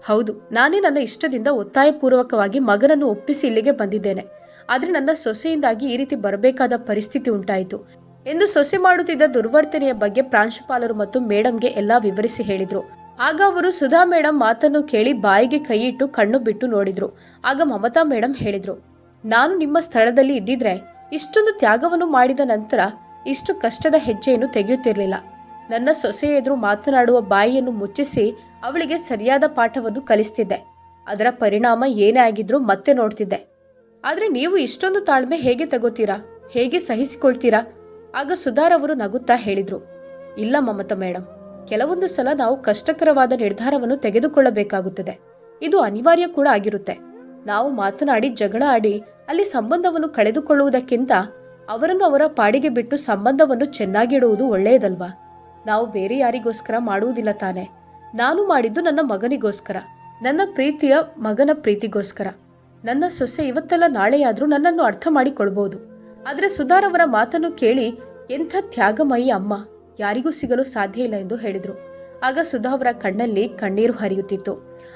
ಹೌದು, ನಾನೇ ನನ್ನ ಇಷ್ಟದಿಂದ ಒತ್ತಾಯಪೂರ್ವಕವಾಗಿ ಮಗನನ್ನು ಒಪ್ಪಿಸಿ ಇಲ್ಲಿಗೆ ಬಂದಿದ್ದೇನೆ. ಆದರೆ ನನ್ನ ಸೊಸೆಯಿಂದಾಗಿ ಈ ರೀತಿ ಬರಬೇಕಾದ ಪರಿಸ್ಥಿತಿ ಉಂಟಾಯಿತು ಎಂದು ಸೊಸೆ ಮಾಡುತ್ತಿದ್ದ ದುರ್ವರ್ತನೆಯ ಬಗ್ಗೆ ಪ್ರಾಂಶುಪಾಲರು ಮತ್ತು ಮೇಡಮ್ಗೆ ಎಲ್ಲಾ ವಿವರಿಸಿ ಹೇಳಿದ್ರು. ಆಗ ಅವರು ಸುಧಾ ಮೇಡಮ್ ಮಾತನ್ನು ಕೇಳಿ ಬಾಯಿಗೆ ಕೈಯಿಟ್ಟು ಕಣ್ಣು ಬಿಟ್ಟು ನೋಡಿದ್ರು. ಆಗ ಮಮತಾ ಮೇಡಮ್ ಹೇಳಿದ್ರು, ನಾನು ನಿಮ್ಮ ಸ್ಥಳದಲ್ಲಿ ಇದ್ದಿದ್ರೆ ಇಷ್ಟೊಂದು ತ್ಯಾಗವನ್ನು ಮಾಡಿದ ನಂತರ ಇಷ್ಟು ಕಷ್ಟದ ಹೆಜ್ಜೆಯನ್ನು ತೆಗೆಯುತ್ತಿರಲಿಲ್ಲ. ನನ್ನ ಸೊಸೆ ಎದುರು ಮಾತನಾಡುವ ಬಾಯಿಯನ್ನು ಮುಚ್ಚಿಸಿ ಅವಳಿಗೆ ಸರಿಯಾದ ಪಾಠವನ್ನು ಕಲಿಸ್ತಿದ್ದೆ. ಅದರ ಪರಿಣಾಮ ಏನೇ ಆಗಿದ್ರೂ ಮತ್ತೆ ನೋಡ್ತಿದ್ದೆ. ಆದರೆ ನೀವು ಇಷ್ಟೊಂದು ತಾಳ್ಮೆ ಹೇಗೆ ತಗೋತೀರಾ? ಹೇಗೆ ಸಹಿಸಿಕೊಳ್ತೀರಾ? ಆಗ ಸುಧಾರವರು ನಗುತ್ತಾ ಹೇಳಿದ್ರು, ಇಲ್ಲ ಮಮತಾ ಮೇಡಮ್, ಕೆಲವೊಂದು ಸಲ ನಾವು ಕಷ್ಟಕರವಾದ ನಿರ್ಧಾರವನ್ನು ತೆಗೆದುಕೊಳ್ಳಬೇಕಾಗುತ್ತದೆ. ಇದು ಅನಿವಾರ್ಯ ಕೂಡ ಆಗಿರುತ್ತೆ. ನಾವು ಮಾತನಾಡಿ ಜಗಳ ಆಡಿ ಅಲ್ಲಿ ಸಂಬಂಧವನ್ನು ಕಳೆದುಕೊಳ್ಳುವುದಕ್ಕಿಂತ ಅವರನ್ನು ಅವರ ಪಾಡಿಗೆ ಬಿಟ್ಟು ಸಂಬಂಧವನ್ನು ಚೆನ್ನಾಗಿಡುವುದು ಒಳ್ಳೆಯದಲ್ವಾ? ನಾವು ಬೇರೆ ಯಾರಿಗೋಸ್ಕರ ಮಾಡುವುದಿಲ್ಲ ತಾನೆ. ನಾನು ಮಾಡಿದ್ದು ನನ್ನ ಮಗನಿಗೋಸ್ಕರ, ನನ್ನ ಪ್ರೀತಿಯ ಮಗನ ಪ್ರೀತಿಗೋಸ್ಕರ. ನನ್ನ ಸೊಸೆ ಇವತ್ತೆಲ್ಲ ನಾಳೆಯಾದ್ರೂ ನನ್ನನ್ನು ಅರ್ಥ ಮಾಡಿಕೊಳ್ಬಹುದು. ಆದರೆ ಸುಧಾರವರ ಮಾತನ್ನು ಕೇಳಿ ಎಂಥ ತ್ಯಾಗಮಯಿ ಅಮ್ಮ, ಯಾರಿಗೂ ಸಿಗಲು ಸಾಧ್ಯ ಇಲ್ಲ ಎಂದು ಹೇಳಿದ್ರು. ಆಗ ಸುಧಾ ಅವರ ಕಣ್ಣಲ್ಲಿ ಕಣ್ಣೀರು ಹರಿಯುತ್ತಿತ್ತು.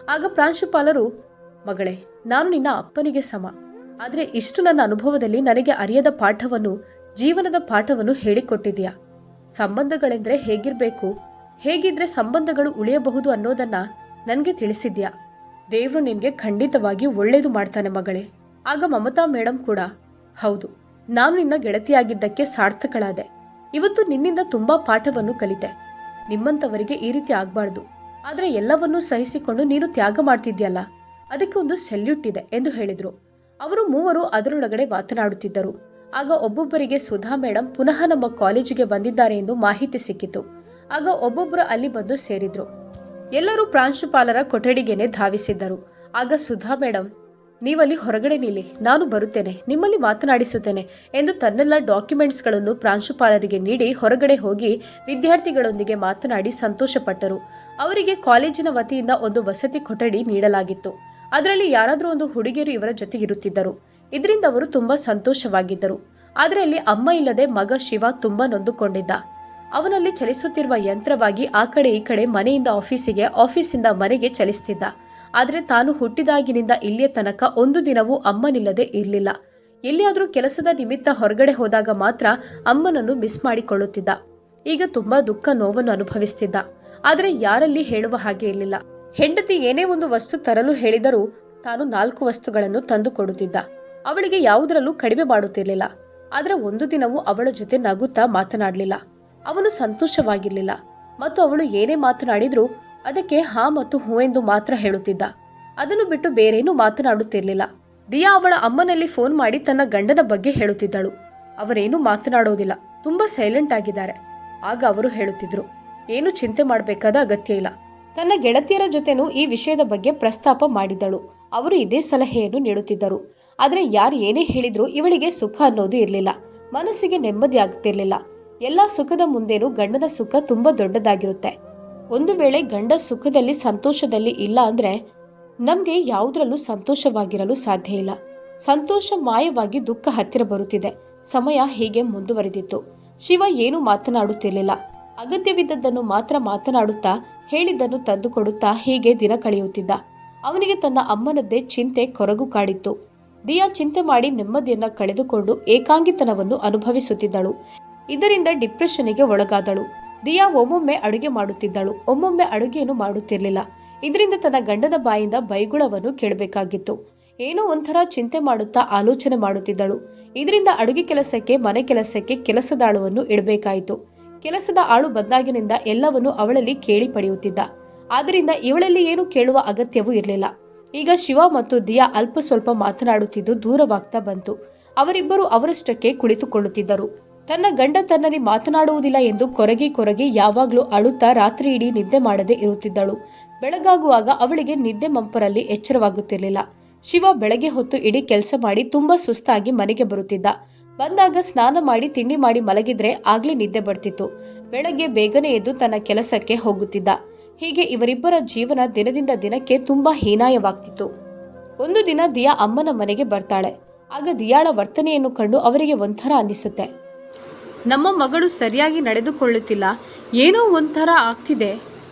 ಆಗ ಪ್ರಾಂಶುಪಾಲರು, ಮಗಳೇ, ನಾನು ನಿನ್ನ ಅಪ್ಪನಿಗೆ ಸಮ. ಆದರೆ ಇಷ್ಟು ನನ್ನ ಅನುಭವದಲ್ಲಿ ನನಗೆ ಅರಿಯದ ಪಾಠವನ್ನು, ಜೀವನದ ಪಾಠವನ್ನು ಹೇಳಿಕೊಟ್ಟಿದೆಯಾ? ಸಂಬಂಧಗಳೆಂದ್ರೆ ಹೇಗಿರ್ಬೇಕು, ಹೇಗಿದ್ರೆ ಸಂಬಂಧಗಳು ಉಳಿಯಬಹುದು ಅನ್ನೋದನ್ನ ನನಗೆ ತಿಳಿಸಿದ್ಯಾ? ದೇವ್ರು ನಿನ್ಗೆ ಖಂಡಿತವಾಗಿ ಒಳ್ಳೇದು ಮಾಡ್ತಾನೆ ಮಗಳೇ. ಆಗ ಮಮತಾ ಮೇಡಮ್ ಕೂಡ, ಹೌದು, ನಾನು ನಿನ್ನ ಗೆಳತಿಯಾಗಿದ್ದಕ್ಕೆ ಸಾರ್ಥಕಳಾದೆ. ಇವತ್ತು ನಿನ್ನಿಂದ ತುಂಬಾ ಪಾಠವನ್ನು ಕಲಿತೆ. ನಿಮ್ಮಂಥವರಿಗೆ ಈ ರೀತಿ ಆಗ್ಬಾರ್ದು. ಆದ್ರೆ ಎಲ್ಲವನ್ನೂ ಸಹಿಸಿಕೊಂಡು ನೀನು ತ್ಯಾಗ ಮಾಡ್ತಿದ್ಯಲ್ಲ, ಅದಕ್ಕೆ ಒಂದು ಸೆಲ್ಯೂಟ್ ಇದೆ ಎಂದು ಹೇಳಿದ್ರು. ಅವರು ಮೂವರು ಅದರೊಳಗಡೆ ಮಾತನಾಡುತ್ತಿದ್ದರು. ಆಗ ಒಬ್ಬೊಬ್ಬರಿಗೆ ಸುಧಾ ಮೇಡಮ್ ಪುನಃ ನಮ್ಮ ಕಾಲೇಜಿಗೆ ಬಂದಿದ್ದಾರೆ ಎಂದು ಮಾಹಿತಿ ಸಿಕ್ಕಿತು. ಆಗ ಒಬ್ಬೊಬ್ಬರು ಅಲ್ಲಿ ಬಂದು ಸೇರಿದ್ರು. ಎಲ್ಲರೂ ಪ್ರಾಂಶುಪಾಲರ ಕೊಠಡಿಗೆನೆ ಧಾವಿಸಿದ್ದರು. ಆಗ ಸುಧಾ ಮೇಡಮ್, ನೀವಲ್ಲಿ ಹೊರಗಡೆ ನಿಲ್ಲಿ, ನಾನು ಬರುತ್ತೇನೆ, ನಿಮ್ಮಲ್ಲಿ ಮಾತನಾಡಿಸುತ್ತೇನೆ ಎಂದು ತನ್ನೆಲ್ಲ ಡಾಕ್ಯುಮೆಂಟ್ಸ್ಗಳನ್ನು ಪ್ರಾಂಶುಪಾಲರಿಗೆ ನೀಡಿ ಹೊರಗಡೆ ಹೋಗಿ ವಿದ್ಯಾರ್ಥಿಗಳೊಂದಿಗೆ ಮಾತನಾಡಿ ಸಂತೋಷಪಟ್ಟರು. ಅವರಿಗೆ ಕಾಲೇಜಿನ ವತಿಯಿಂದ ಒಂದು ವಸತಿ ಕೊಠಡಿ ನೀಡಲಾಗಿತ್ತು. ಅದರಲ್ಲಿ ಯಾರಾದರೂ ಒಂದು ಹುಡುಗಿಯರು ಇವರ ಜೊತೆ ಇರುತ್ತಿದ್ದರು. ಇದರಿಂದ ಅವರು ತುಂಬಾ ಸಂತೋಷವಾಗಿದ್ದರು. ಆದರೆ ಅಲ್ಲಿ ಅಮ್ಮ ಇಲ್ಲದೆ ಮಗ ಶಿವ ತುಂಬಾ ನೊಂದುಕೊಂಡಿದ್ದ. ಅವನಲ್ಲಿ ಚಲಿಸುತ್ತಿರುವ ಯಂತ್ರವಾಗಿ ಆ ಕಡೆ ಈ ಕಡೆ ಮನೆಯಿಂದ ಆಫೀಸಿಗೆ, ಆಫೀಸಿಂದ ಮನೆಗೆ ಚಲಿಸ್ತಿದ್ದ. ಆದರೆ ತಾನು ಹುಟ್ಟಿದಾಗಿನಿಂದ ಇಲ್ಲಿಯ ತನಕ ಒಂದು ದಿನವೂ ಅಮ್ಮನಿಲ್ಲದೆ ಇರಲಿಲ್ಲ. ಎಲ್ಲಿಯಾದರೂ ಕೆಲಸದ ನಿಮಿತ್ತ ಹೊರಗಡೆ ಹೋದಾಗ ಮಾತ್ರ ಅಮ್ಮನನ್ನು ಮಿಸ್ ಮಾಡಿಕೊಳ್ಳುತ್ತಿದ್ದ. ಈಗ ತುಂಬಾ ದುಃಖ, ನೋವನ್ನು ಅನುಭವಿಸ್ತಿದ್ದ. ಆದರೆ ಯಾರಲ್ಲಿ ಹೇಳುವ ಹಾಗೆ ಇರಲಿಲ್ಲ. ಹೆಂಡತಿ ಏನೇ ಒಂದು ವಸ್ತು ತರಲು ಹೇಳಿದರೂ ತಾನು 4 ವಸ್ತುಗಳನ್ನು ತಂದು ಕೊಡುತ್ತಿದ್ದ. ಅವಳಿಗೆ ಯಾವುದರಲ್ಲೂ ಕಡಿಮೆ ಮಾಡುತ್ತಿರಲಿಲ್ಲ. ಆದರೆ ಒಂದು ದಿನವೂ ಅವಳ ಜೊತೆ ನಗುತ್ತಾ ಮಾತನಾಡಲಿಲ್ಲ. ಅವನು ಸಂತೋಷವಾಗಿರಲಿಲ್ಲ ಮತ್ತು ಅವಳು ಏನೇ ಮಾತನಾಡಿದ್ರೂ ಅದಕ್ಕೆ ಹಾ ಮತ್ತು ಹೂ ಎಂದು ಮಾತ್ರ ಹೇಳುತ್ತಿದ್ದ. ಅದನ್ನು ಬಿಟ್ಟು ಬೇರೇನೂ ಮಾತನಾಡುತ್ತಿರಲಿಲ್ಲ. ದಿಯಾ ಅವಳ ಅಮ್ಮನಲ್ಲಿ ಫೋನ್ ಮಾಡಿ ತನ್ನ ಗಂಡನ ಬಗ್ಗೆ ಹೇಳುತ್ತಿದ್ದಳು. ಅವರೇನು ಮಾತನಾಡೋದಿಲ್ಲ, ತುಂಬಾ ಸೈಲೆಂಟ್ ಆಗಿದ್ದಾರೆ. ಆಗ ಅವರು ಹೇಳುತ್ತಿದ್ರು, ಏನು ಚಿಂತೆ ಮಾಡಬೇಕಾದ ಅಗತ್ಯ ಇಲ್ಲ. ತನ್ನ ಗೆಳತಿಯರ ಜೊತೆನೂ ಈ ವಿಷಯದ ಬಗ್ಗೆ ಪ್ರಸ್ತಾಪ ಮಾಡಿದ್ದಳು. ಅವರು ಇದೇ ಸಲಹೆಯನ್ನು ನೀಡುತ್ತಿದ್ದರು. ಆದರೆ ಯಾರು ಏನೇ ಹೇಳಿದ್ರೂ ಇವಳಿಗೆ ಸುಖ ಅನ್ನೋದು ಇರಲಿಲ್ಲ. ಮನಸ್ಸಿಗೆ ನೆಮ್ಮದಿ ಆಗ್ತಿರ್ಲಿಲ್ಲ. ಎಲ್ಲಾ ಸುಖದ ಮುಂದೇನೂ ಗಂಡನ ಸುಖ ತುಂಬಾ ದೊಡ್ಡದಾಗಿರುತ್ತೆ. ಒಂದು ವೇಳೆ ಗಂಡ ಸುಖದಲ್ಲಿ ಸಂತೋಷದಲ್ಲಿ ಇಲ್ಲ ಅಂದ್ರೆ ನಮ್ಗೆ ಯಾವುದ್ರಲ್ಲೂ ಸಂತೋಷವಾಗಿರಲು ಸಾಧ್ಯ ಇಲ್ಲ. ಸಂತೋಷ ಮಾಯವಾಗಿ ದುಃಖ ಹತ್ತಿರ ಬರುತ್ತಿದೆ. ಸಮಯ ಹೀಗೆ ಮುಂದುವರೆದಿತ್ತು. ಶಿವ ಏನೂ ಮಾತನಾಡುತ್ತಿರಲಿಲ್ಲ. ಅಗತ್ಯವಿದ್ದದ್ದನ್ನು ಮಾತ್ರ ಮಾತನಾಡುತ್ತಾ ಹೇಳಿದ್ದನ್ನು ತಂದುಕೊಡುತ್ತಾ ಹೀಗೆ ದಿನ ಕಳೆಯುತ್ತಿದ್ದ. ಅವನಿಗೆ ತನ್ನ ಅಮ್ಮನದ್ದೇ ಚಿಂತೆ ಕೊರಗು ಕಾಡಿತ್ತು. ದಿಯಾ ಚಿಂತೆ ಮಾಡಿ ನೆಮ್ಮದಿಯನ್ನ ಕಳೆದುಕೊಂಡು ಏಕಾಂಗಿತನವನ್ನು ಅನುಭವಿಸುತ್ತಿದ್ದಳು. ಇದರಿಂದ ಡಿಪ್ರೆಷನ್ಗೆ ಒಳಗಾದಳು. ದಿಯಾ ಒಮ್ಮೊಮ್ಮೆ ಅಡುಗೆ ಮಾಡುತ್ತಿದ್ದಳು, ಒಮ್ಮೊಮ್ಮೆ ಅಡುಗೆಯನ್ನು ಮಾಡುತ್ತಿರಲಿಲ್ಲ. ಇದರಿಂದ ತನ್ನ ಗಂಡನ ಬಾಯಿಂದ ಬೈಗುಳವನ್ನು ಕೇಳಬೇಕಾಗಿತ್ತು. ಏನೋ ಒಂಥರ ಚಿಂತೆ ಮಾಡುತ್ತಾ ಆಲೋಚನೆ ಮಾಡುತ್ತಿದ್ದಳು. ಇದರಿಂದ ಅಡುಗೆ ಕೆಲಸಕ್ಕೆ, ಮನೆ ಕೆಲಸಕ್ಕೆ ಕೆಲಸದ ಆಳುವನ್ನು ಇಡಬೇಕಾಯಿತು. ಕೆಲಸದ ಆಳು ಬಂದಾಗಿನಿಂದ ಎಲ್ಲವನ್ನೂ ಅವಳಲ್ಲಿ ಕೇಳಿ ಪಡೆಯುತ್ತಿದ್ದ. ಆದ್ದರಿಂದ ಇವಳಲ್ಲಿ ಏನು ಕೇಳುವ ಅಗತ್ಯವೂ ಇರಲಿಲ್ಲ. ಈಗ ಶಿವ ಮತ್ತು ದಿಯಾ ಅಲ್ಪ ಸ್ವಲ್ಪ ಮಾತನಾಡುತ್ತಿದ್ದು ದೂರವಾಗ್ತಾ ಬಂತು. ಅವರಿಬ್ಬರು ಅವರಷ್ಟಕ್ಕೆ ಕುಳಿತುಕೊಳ್ಳುತ್ತಿದ್ದರು. ತನ್ನ ಗಂಡ ತನ್ನಲ್ಲಿ ಮಾತನಾಡುವುದಿಲ್ಲ ಎಂದು ಕೊರಗಿ ಯಾವಾಗಲೂ ಅಳುತ್ತಾ ರಾತ್ರಿ ಇಡೀ ನಿದ್ದೆ ಮಾಡದೆ ಇರುತ್ತಿದ್ದಳು. ಬೆಳಗಾಗುವಾಗ ಅವಳಿಗೆ ನಿದ್ದೆ ಮಂಪರಲ್ಲಿ ಎಚ್ಚರವಾಗುತ್ತಿರಲಿಲ್ಲ. ಶಿವ ಬೆಳಗ್ಗೆ ಹೊತ್ತು ಇಡೀ ಕೆಲಸ ಮಾಡಿ ತುಂಬಾ ಸುಸ್ತಾಗಿ ಮನೆಗೆ ಬರುತ್ತಿದ್ದ. ಬಂದಾಗ ಸ್ನಾನ ಮಾಡಿ ತಿಂಡಿ ಮಾಡಿ ಮಲಗಿದ್ರೆ ಆಗ್ಲೇ ನಿದ್ದೆ ಬರ್ತಿತ್ತು. ಬೆಳಗ್ಗೆ ಬೇಗನೆ ಎದ್ದು ತನ್ನ ಕೆಲಸಕ್ಕೆ ಹೋಗುತ್ತಿದ್ದ. ಹೀಗೆ ಇವರಿಬ್ಬರ ಜೀವನ ದಿನದಿಂದ ದಿನಕ್ಕೆ ತುಂಬಾ ಹೀನಾಯವಾಗ್ತಿತ್ತು. ಒಂದು ದಿನ ದಿಯಾ ಅಮ್ಮನ ಮನೆಗೆ ಬರ್ತಾಳೆ. ಆಗ ದಿಯಾಳ ವರ್ತನೆಯನ್ನು ಕಂಡು ಅವರಿಗೆ ಒಂಥರ ಅನ್ನಿಸುತ್ತೆ. ನಮ್ಮ ಮಗಳು ಸರಿಯಾಗಿ ನಡೆದುಕೊಳ್ಳುತ್ತಿಲ್ಲ, ಏನೋ ಒಂಥರ ಆಗ್ತಿದೆ,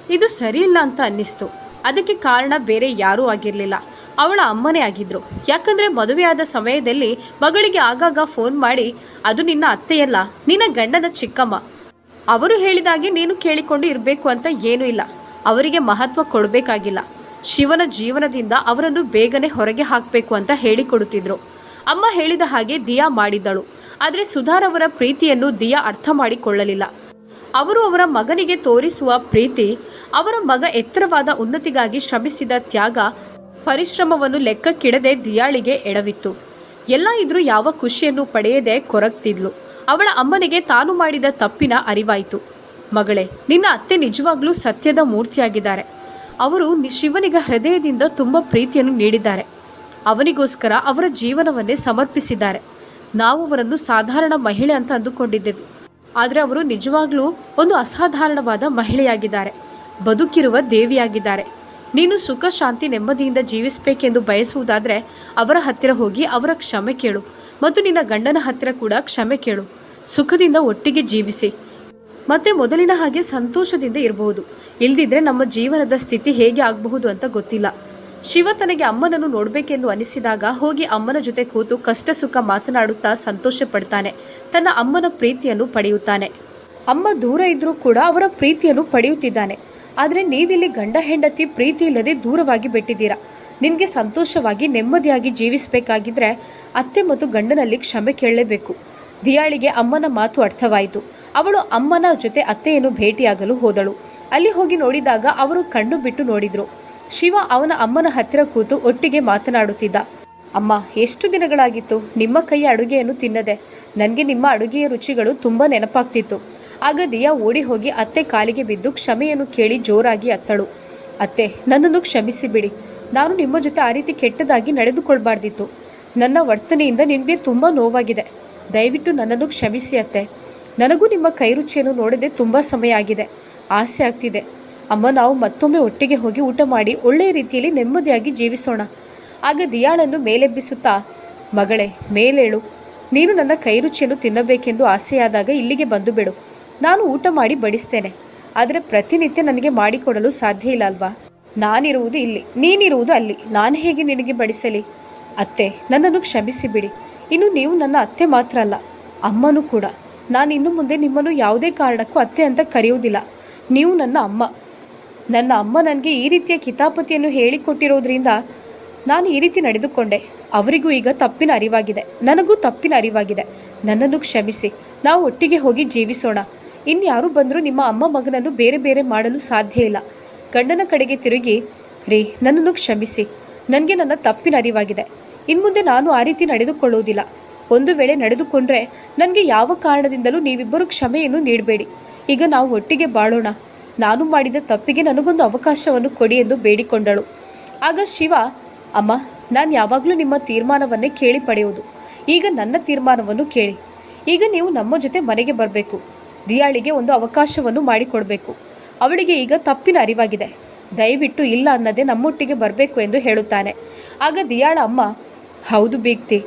ಇದು ಸರಿಯಿಲ್ಲ ಅಂತ ಅನ್ನಿಸ್ತು. ಅದಕ್ಕೆ ಕಾರಣ ಬೇರೆ ಯಾರೂ ಆಗಿರಲಿಲ್ಲ, ಅವಳ ಅಮ್ಮನೇ ಆಗಿದ್ರು. ಯಾಕಂದ್ರೆ ಮದುವೆಯಾದ ಸಮಯದಲ್ಲಿ ಮಗಳಿಗೆ ಆಗಾಗ ಫೋನ್ ಮಾಡಿ, ಅದು ನಿನ್ನ ಅತ್ತೆಯಲ್ಲ, ನಿನ್ನ ಗಂಡನ ಚಿಕ್ಕಮ್ಮ, ಅವರು ಹೇಳಿದಾಗೆ ನೀನು ಕೇಳಿಕೊಂಡು ಇರಬೇಕು ಅಂತ ಏನೂ ಇಲ್ಲ, ಅವರಿಗೆ ಮಹತ್ವ ಕೊಡಬೇಕಾಗಿಲ್ಲ, ಶಿವನ ಜೀವನದಿಂದ ಅವರನ್ನು ಬೇಗನೆ ಹೊರಗೆ ಹಾಕಬೇಕು ಅಂತ ಹೇಳಿಕೊಡುತ್ತಿದ್ರು. ಅಮ್ಮ ಹೇಳಿದ ಹಾಗೆ ದಿಯಾ ಮಾಡಿದ್ದಳು. ಆದರೆ ಸುಧಾರವರ ಪ್ರೀತಿಯನ್ನು ದಿಯಾ ಅರ್ಥ ಮಾಡಿಕೊಳ್ಳಲಿಲ್ಲ. ಅವರು ಅವರ ಮಗನಿಗೆ ತೋರಿಸುವ ಪ್ರೀತಿ, ಅವರ ಮಗ ಎತ್ತರವಾದ ಉನ್ನತಿಗಾಗಿ ಶ್ರಮಿಸಿದ ತ್ಯಾಗ, ಪರಿಶ್ರಮವನ್ನು ಲೆಕ್ಕಕ್ಕಿಡದೆ ದಿಯಾಳಿಗೆ ಎಡವಿತ್ತು. ಎಲ್ಲ ಇದ್ರೂ ಯಾವ ಖುಷಿಯನ್ನು ಪಡೆಯದೆ ಕೊರಗ್ತಿದ್ಲು. ಅವಳ ಅಮ್ಮನಿಗೆ ತಾನು ಮಾಡಿದ ತಪ್ಪಿನ ಅರಿವಾಯಿತು. ಮಗಳೇ, ನಿನ್ನ ಅತ್ತೆ ನಿಜವಾಗ್ಲೂ ಸತ್ಯದ ಮೂರ್ತಿಯಾಗಿದ್ದಾರೆ. ಅವರು ಶಿವನಿಗೆ ಹೃದಯದಿಂದ ತುಂಬ ಪ್ರೀತಿಯನ್ನು ನೀಡಿದ್ದಾರೆ. ಅವನಿಗೋಸ್ಕರ ಅವರ ಜೀವನವನ್ನೇ ಸಮರ್ಪಿಸಿದ್ದಾರೆ. ನಾವು ಅವರನ್ನು ಸಾಧಾರಣ ಮಹಿಳೆ ಅಂತ ಅಂದುಕೊಂಡಿದ್ದೆವು, ಆದರೆ ಅವರು ನಿಜವಾಗ್ಲೂ ಒಂದು ಅಸಾಧಾರಣವಾದ ಮಹಿಳೆಯಾಗಿದ್ದಾರೆ, ಬದುಕಿರುವ ದೇವಿಯಾಗಿದ್ದಾರೆ. ನೀನು ಸುಖ ಶಾಂತಿ ನೆಮ್ಮದಿಯಿಂದ ಜೀವಿಸಬೇಕೆಂದು ಬಯಸುವುದಾದರೆ ಅವರ ಹತ್ತಿರ ಹೋಗಿ ಅವರ ಕ್ಷಮೆ ಕೇಳು ಮತ್ತು ನಿನ್ನ ಗಂಡನ ಹತ್ತಿರ ಕೂಡ ಕ್ಷಮೆ ಕೇಳು. ಸುಖದಿಂದ ಒಟ್ಟಿಗೆ ಜೀವಿಸಿ ಮತ್ತೆ ಮೊದಲಿನ ಹಾಗೆ ಸಂತೋಷದಿಂದ ಇರಬಹುದು. ಇಲ್ದಿದ್ರೆ ನಮ್ಮ ಜೀವನದ ಸ್ಥಿತಿ ಹೇಗೆ ಆಗಬಹುದು ಅಂತ ಗೊತ್ತಿಲ್ಲ. ಶಿವ ತನಗೆ ಅಮ್ಮನನ್ನು ನೋಡಬೇಕೆಂದು ಅನಿಸಿದಾಗ ಹೋಗಿ ಅಮ್ಮನ ಜೊತೆ ಕೂತು ಕಷ್ಟ ಸುಖ ಮಾತನಾಡುತ್ತಾ ಸಂತೋಷ ಪಡ್ತಾನೆ. ತನ್ನ ಅಮ್ಮನ ಪ್ರೀತಿಯನ್ನು ಪಡೆಯುತ್ತಾನೆ. ಅಮ್ಮ ದೂರ ಇದ್ರೂ ಕೂಡ ಅವರ ಪ್ರೀತಿಯನ್ನು ಪಡೆಯುತ್ತಿದ್ದಾನೆ. ಆದರೆ ನೀವಿಲ್ಲಿ ಗಂಡ ಹೆಂಡತಿ ಪ್ರೀತಿ ಇಲ್ಲದೆ ದೂರವಾಗಿ ಬಿಟ್ಟಿದ್ದೀರಾ. ನಿನಗೆ ಸಂತೋಷವಾಗಿ ನೆಮ್ಮದಿಯಾಗಿ ಜೀವಿಸಬೇಕಾಗಿದ್ರೆ ಅತ್ತೆ ಮತ್ತು ಗಂಡನಲ್ಲಿ ಕ್ಷಮೆ ಕೇಳಲೇಬೇಕು. ದಿಯಾಳಿಗೆ ಅಮ್ಮನ ಮಾತು ಅರ್ಥವಾಯಿತು. ಅವಳು ಅಮ್ಮನ ಜೊತೆ ಅತ್ತೆಯನ್ನು ಭೇಟಿಯಾಗಲು ಹೋದಳು. ಅಲ್ಲಿ ಹೋಗಿ ನೋಡಿದಾಗ ಅವರು ಕಣ್ಣು ಬಿಟ್ಟು ನೋಡಿದ್ರು. ಶಿವ ಅವನ ಅಮ್ಮನ ಹತ್ತಿರ ಕೂತು ಒಟ್ಟಿಗೆ ಮಾತನಾಡುತ್ತಿದ್ದ. ಅಮ್ಮ, ಎಷ್ಟು ದಿನಗಳಾಗಿತ್ತು ನಿಮ್ಮ ಕೈಯ ಅಡುಗೆಯನ್ನು ತಿನ್ನದೆ. ನನಗೆ ನಿಮ್ಮ ಅಡುಗೆಯ ರುಚಿಗಳು ತುಂಬ ನೆನಪಾಗ್ತಿತ್ತು. ಆಗ ದಿಯಾ ಓಡಿ ಹೋಗಿ ಅತ್ತೆ ಕಾಲಿಗೆ ಬಿದ್ದು ಕ್ಷಮೆಯನ್ನು ಕೇಳಿ ಜೋರಾಗಿ ಅತ್ತಳು. ಅತ್ತೆ, ನನ್ನನ್ನು ಕ್ಷಮಿಸಿ ಬಿಡಿ. ನಾನು ನಿಮ್ಮ ಜೊತೆ ಆ ರೀತಿ ಕೆಟ್ಟದಾಗಿ ನಡೆದುಕೊಳ್ಬಾರ್ದಿತ್ತು. ನನ್ನ ವರ್ತನೆಯಿಂದ ನಿನಗೆ ತುಂಬ ನೋವಾಗಿದೆ. ದಯವಿಟ್ಟು ನನ್ನನ್ನು ಕ್ಷಮಿಸಿ ಅತ್ತೆ. ನನಗೂ ನಿಮ್ಮ ಕೈ ರುಚಿಯನ್ನು ನೋಡದೆ ತುಂಬ ಸಮಯ ಆಗಿದೆ. ಆಸೆ ಆಗ್ತಿದೆ. ಅಮ್ಮ, ನಾವು ಮತ್ತೊಮ್ಮೆ ಒಟ್ಟಿಗೆ ಹೋಗಿ ಊಟ ಮಾಡಿ ಒಳ್ಳೆಯ ರೀತಿಯಲ್ಲಿ ನೆಮ್ಮದಿಯಾಗಿ ಜೀವಿಸೋಣ. ಆಗ ದಿಯಾಳನ್ನು ಮೇಲೆಬ್ಬಿಸುತ್ತಾ, ಮಗಳೇ, ಮೇಲೇಳು. ನೀನು ನನ್ನ ಕೈ ರುಚಿಯನ್ನು ತಿನ್ನಬೇಕೆಂದು ಆಸೆಯಾದಾಗ ಇಲ್ಲಿಗೆ ಬಂದು ಬಿಡು. ನಾನು ಊಟ ಮಾಡಿ ಬಡಿಸ್ತೇನೆ. ಆದರೆ ಪ್ರತಿನಿತ್ಯ ನನಗೆ ಮಾಡಿಕೊಡಲು ಸಾಧ್ಯ ಇಲ್ಲ ಅಲ್ವಾ? ನಾನಿರುವುದು ಇಲ್ಲಿ, ನೀನಿರುವುದು ಅಲ್ಲಿ. ನಾನು ಹೇಗೆ ನಿನಗೆ ಬಡಿಸಲಿ? ಅತ್ತೆ, ನನ್ನನ್ನು ಕ್ಷಮಿಸಿ ಬಿಡಿ. ಇನ್ನು ನೀವು ನನ್ನ ಅತ್ತೆ ಮಾತ್ರ ಅಲ್ಲ, ಅಮ್ಮನೂ ಕೂಡ. ನಾನು ಇನ್ನು ಮುಂದೆ ನಿಮ್ಮನ್ನು ಯಾವುದೇ ಕಾರಣಕ್ಕೂ ಅತ್ತೆ ಅಂತ ಕರೆಯುವುದಿಲ್ಲ. ನೀವು ನನ್ನ ಅಮ್ಮ. ನನ್ನ ಅಮ್ಮ ನನಗೆ ಈ ರೀತಿಯ ಕಿತಾಪತಿಯನ್ನು ಹೇಳಿಕೊಟ್ಟಿರೋದ್ರಿಂದ ನಾನು ಈ ರೀತಿ ನಡೆದುಕೊಂಡೆ. ಅವರಿಗೂ ಈಗ ತಪ್ಪಿನ ಅರಿವಾಗಿದೆ, ನನಗೂ ತಪ್ಪಿನ ಅರಿವಾಗಿದೆ. ನನ್ನನ್ನು ಕ್ಷಮಿಸಿ. ನಾವು ಒಟ್ಟಿಗೆ ಹೋಗಿ ಜೀವಿಸೋಣ. ಇನ್ಯಾರು ಬಂದರೂ ನಿಮ್ಮ ಅಮ್ಮ ಮಗನನ್ನು ಬೇರೆ ಬೇರೆ ಮಾಡಲು ಸಾಧ್ಯ ಇಲ್ಲ. ಗಂಡನ ಕಡೆಗೆ ತಿರುಗಿ, ರೀ, ನನ್ನನ್ನು ಕ್ಷಮಿಸಿ. ನನಗೆ ನನ್ನ ತಪ್ಪಿನ ಅರಿವಾಗಿದೆ. ಇನ್ಮುಂದೆ ನಾನು ಆ ರೀತಿ ನಡೆದುಕೊಳ್ಳುವುದಿಲ್ಲ. ಒಂದು ವೇಳೆ ನಡೆದುಕೊಂಡ್ರೆ ನನಗೆ ಯಾವ ಕಾರಣದಿಂದಲೂ ನೀವಿಬ್ಬರು ಕ್ಷಮೆಯನ್ನು ನೀಡಬೇಡಿ. ಈಗ ನಾವು ಒಟ್ಟಿಗೆ ಬಾಳೋಣ. ನಾನು ಮಾಡಿದ ತಪ್ಪಿಗೆ ನನಗೊಂದು ಅವಕಾಶವನ್ನು ಕೊಡಿ ಎಂದು ಬೇಡಿಕೊಂಡಳು. ಆಗ ಶಿವ, ಅಮ್ಮ, ನಾನು ಯಾವಾಗಲೂ ನಿಮ್ಮ ತೀರ್ಮಾನವನ್ನೇ ಕೇಳಿ ಪಡೆಯುವುದು. ಈಗ ನನ್ನ ತೀರ್ಮಾನವನ್ನು ಕೇಳಿ. ಈಗ ನೀವು ನಮ್ಮ ಜೊತೆ ಮನೆಗೆ ಬರಬೇಕು. ದಿಯಾಳಿಗೆ ಒಂದು ಅವಕಾಶವನ್ನು ಮಾಡಿಕೊಡಬೇಕು. ಅವಳಿಗೆ ಈಗ ತಪ್ಪಿನ ಅರಿವಾಗಿದೆ. ದಯವಿಟ್ಟು ಇಲ್ಲ ಅನ್ನದೇ ನಮ್ಮೊಟ್ಟಿಗೆ ಬರಬೇಕು ಎಂದು ಹೇಳುತ್ತಾನೆ. ಆಗ ದಿಯಾಳ ಅಮ್ಮ, ಹೌದು ಬೀಗ್ತಿ,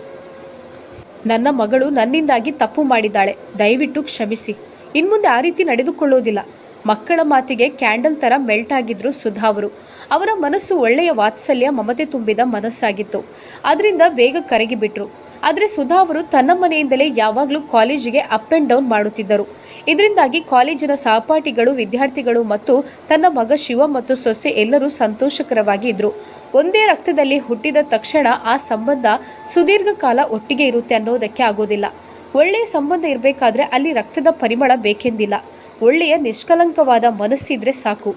ನನ್ನ ಮಗಳು ನನ್ನಿಂದಾಗಿ ತಪ್ಪು ಮಾಡಿದ್ದಾಳೆ. ದಯವಿಟ್ಟು ಕ್ಷಮಿಸಿ. ಇನ್ಮುಂದೆ ಆ ರೀತಿ ನಡೆದುಕೊಳ್ಳೋದಿಲ್ಲ. ಮಕ್ಕಳ ಮಾತಿಗೆ ಕ್ಯಾಂಡಲ್ ಥರ ಮೆಲ್ಟ್ ಆಗಿದ್ರು ಸುಧಾ ಅವರು. ಅವರ ಮನಸ್ಸು ಒಳ್ಳೆಯ ವಾತ್ಸಲ್ಯ ಮಮತೆ ತುಂಬಿದ ಮನಸ್ಸಾಗಿತ್ತು. ಅದರಿಂದ ಬೇಗ ಕರಗಿಬಿಟ್ರು. ಆದರೆ ಸುಧಾ ಅವರು ತನ್ನ ಮನೆಯಿಂದಲೇ ಯಾವಾಗಲೂ ಕಾಲೇಜಿಗೆ ಅಪ್ ಆ್ಯಂಡ್ ಡೌನ್ ಮಾಡುತ್ತಿದ್ದರು. ಇದರಿಂದಾಗಿ ಕಾಲೇಜಿನ ಸಹಪಾಠಿಗಳು, ವಿದ್ಯಾರ್ಥಿಗಳು ಮತ್ತು ತನ್ನ ಮಗ ಶಿವ ಮತ್ತು ಸೊಸೆ ಎಲ್ಲರೂ ಸಂತೋಷಕರವಾಗಿ ಇದ್ದರು. ಒಂದೇ ರಕ್ತದಲ್ಲಿ ಹುಟ್ಟಿದ ತಕ್ಷಣ ಆ ಸಂಬಂಧ ಸುದೀರ್ಘ ಕಾಲ ಒಟ್ಟಿಗೆ ಇರುತ್ತೆ ಅನ್ನೋದಕ್ಕೆ ಆಗೋದಿಲ್ಲ. ಒಳ್ಳೆಯ ಸಂಬಂಧ ಇರಬೇಕಾದ್ರೆ ಅಲ್ಲಿ ರಕ್ತದ ಪರಿಮಳ ಬೇಕೆಂದಿಲ್ಲ. ಒಳ್ಳೆಯ ನಿಷ್ಕಲಂಕವಾದ ಮನಸ್ಸಿದ್ರೆ ಸಾಕು.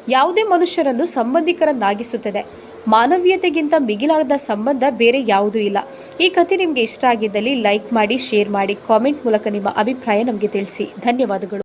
ಯಾವುದೇ ಮನುಷ್ಯರನ್ನು ಸಂಬಂಧಿಕರನ್ನಾಗಿಸುತ್ತದೆ. ಮಾನವೀಯತೆಗಿಂತ ಮಿಗಿಲಾದ ಸಂಬಂಧ ಬೇರೆ ಯಾವುದೂ ಇಲ್ಲ. ಈ ಕಥೆ ನಿಮಗೆ ಇಷ್ಟ ಆಗಿದ್ದಲ್ಲಿ ಲೈಕ್ ಮಾಡಿ, ಶೇರ್ ಮಾಡಿ, ಕಾಮೆಂಟ್ ಮೂಲಕ ನಿಮ್ಮ ಅಭಿಪ್ರಾಯ ನಮಗೆ ತಿಳಿಸಿ. ಧನ್ಯವಾದಗಳು.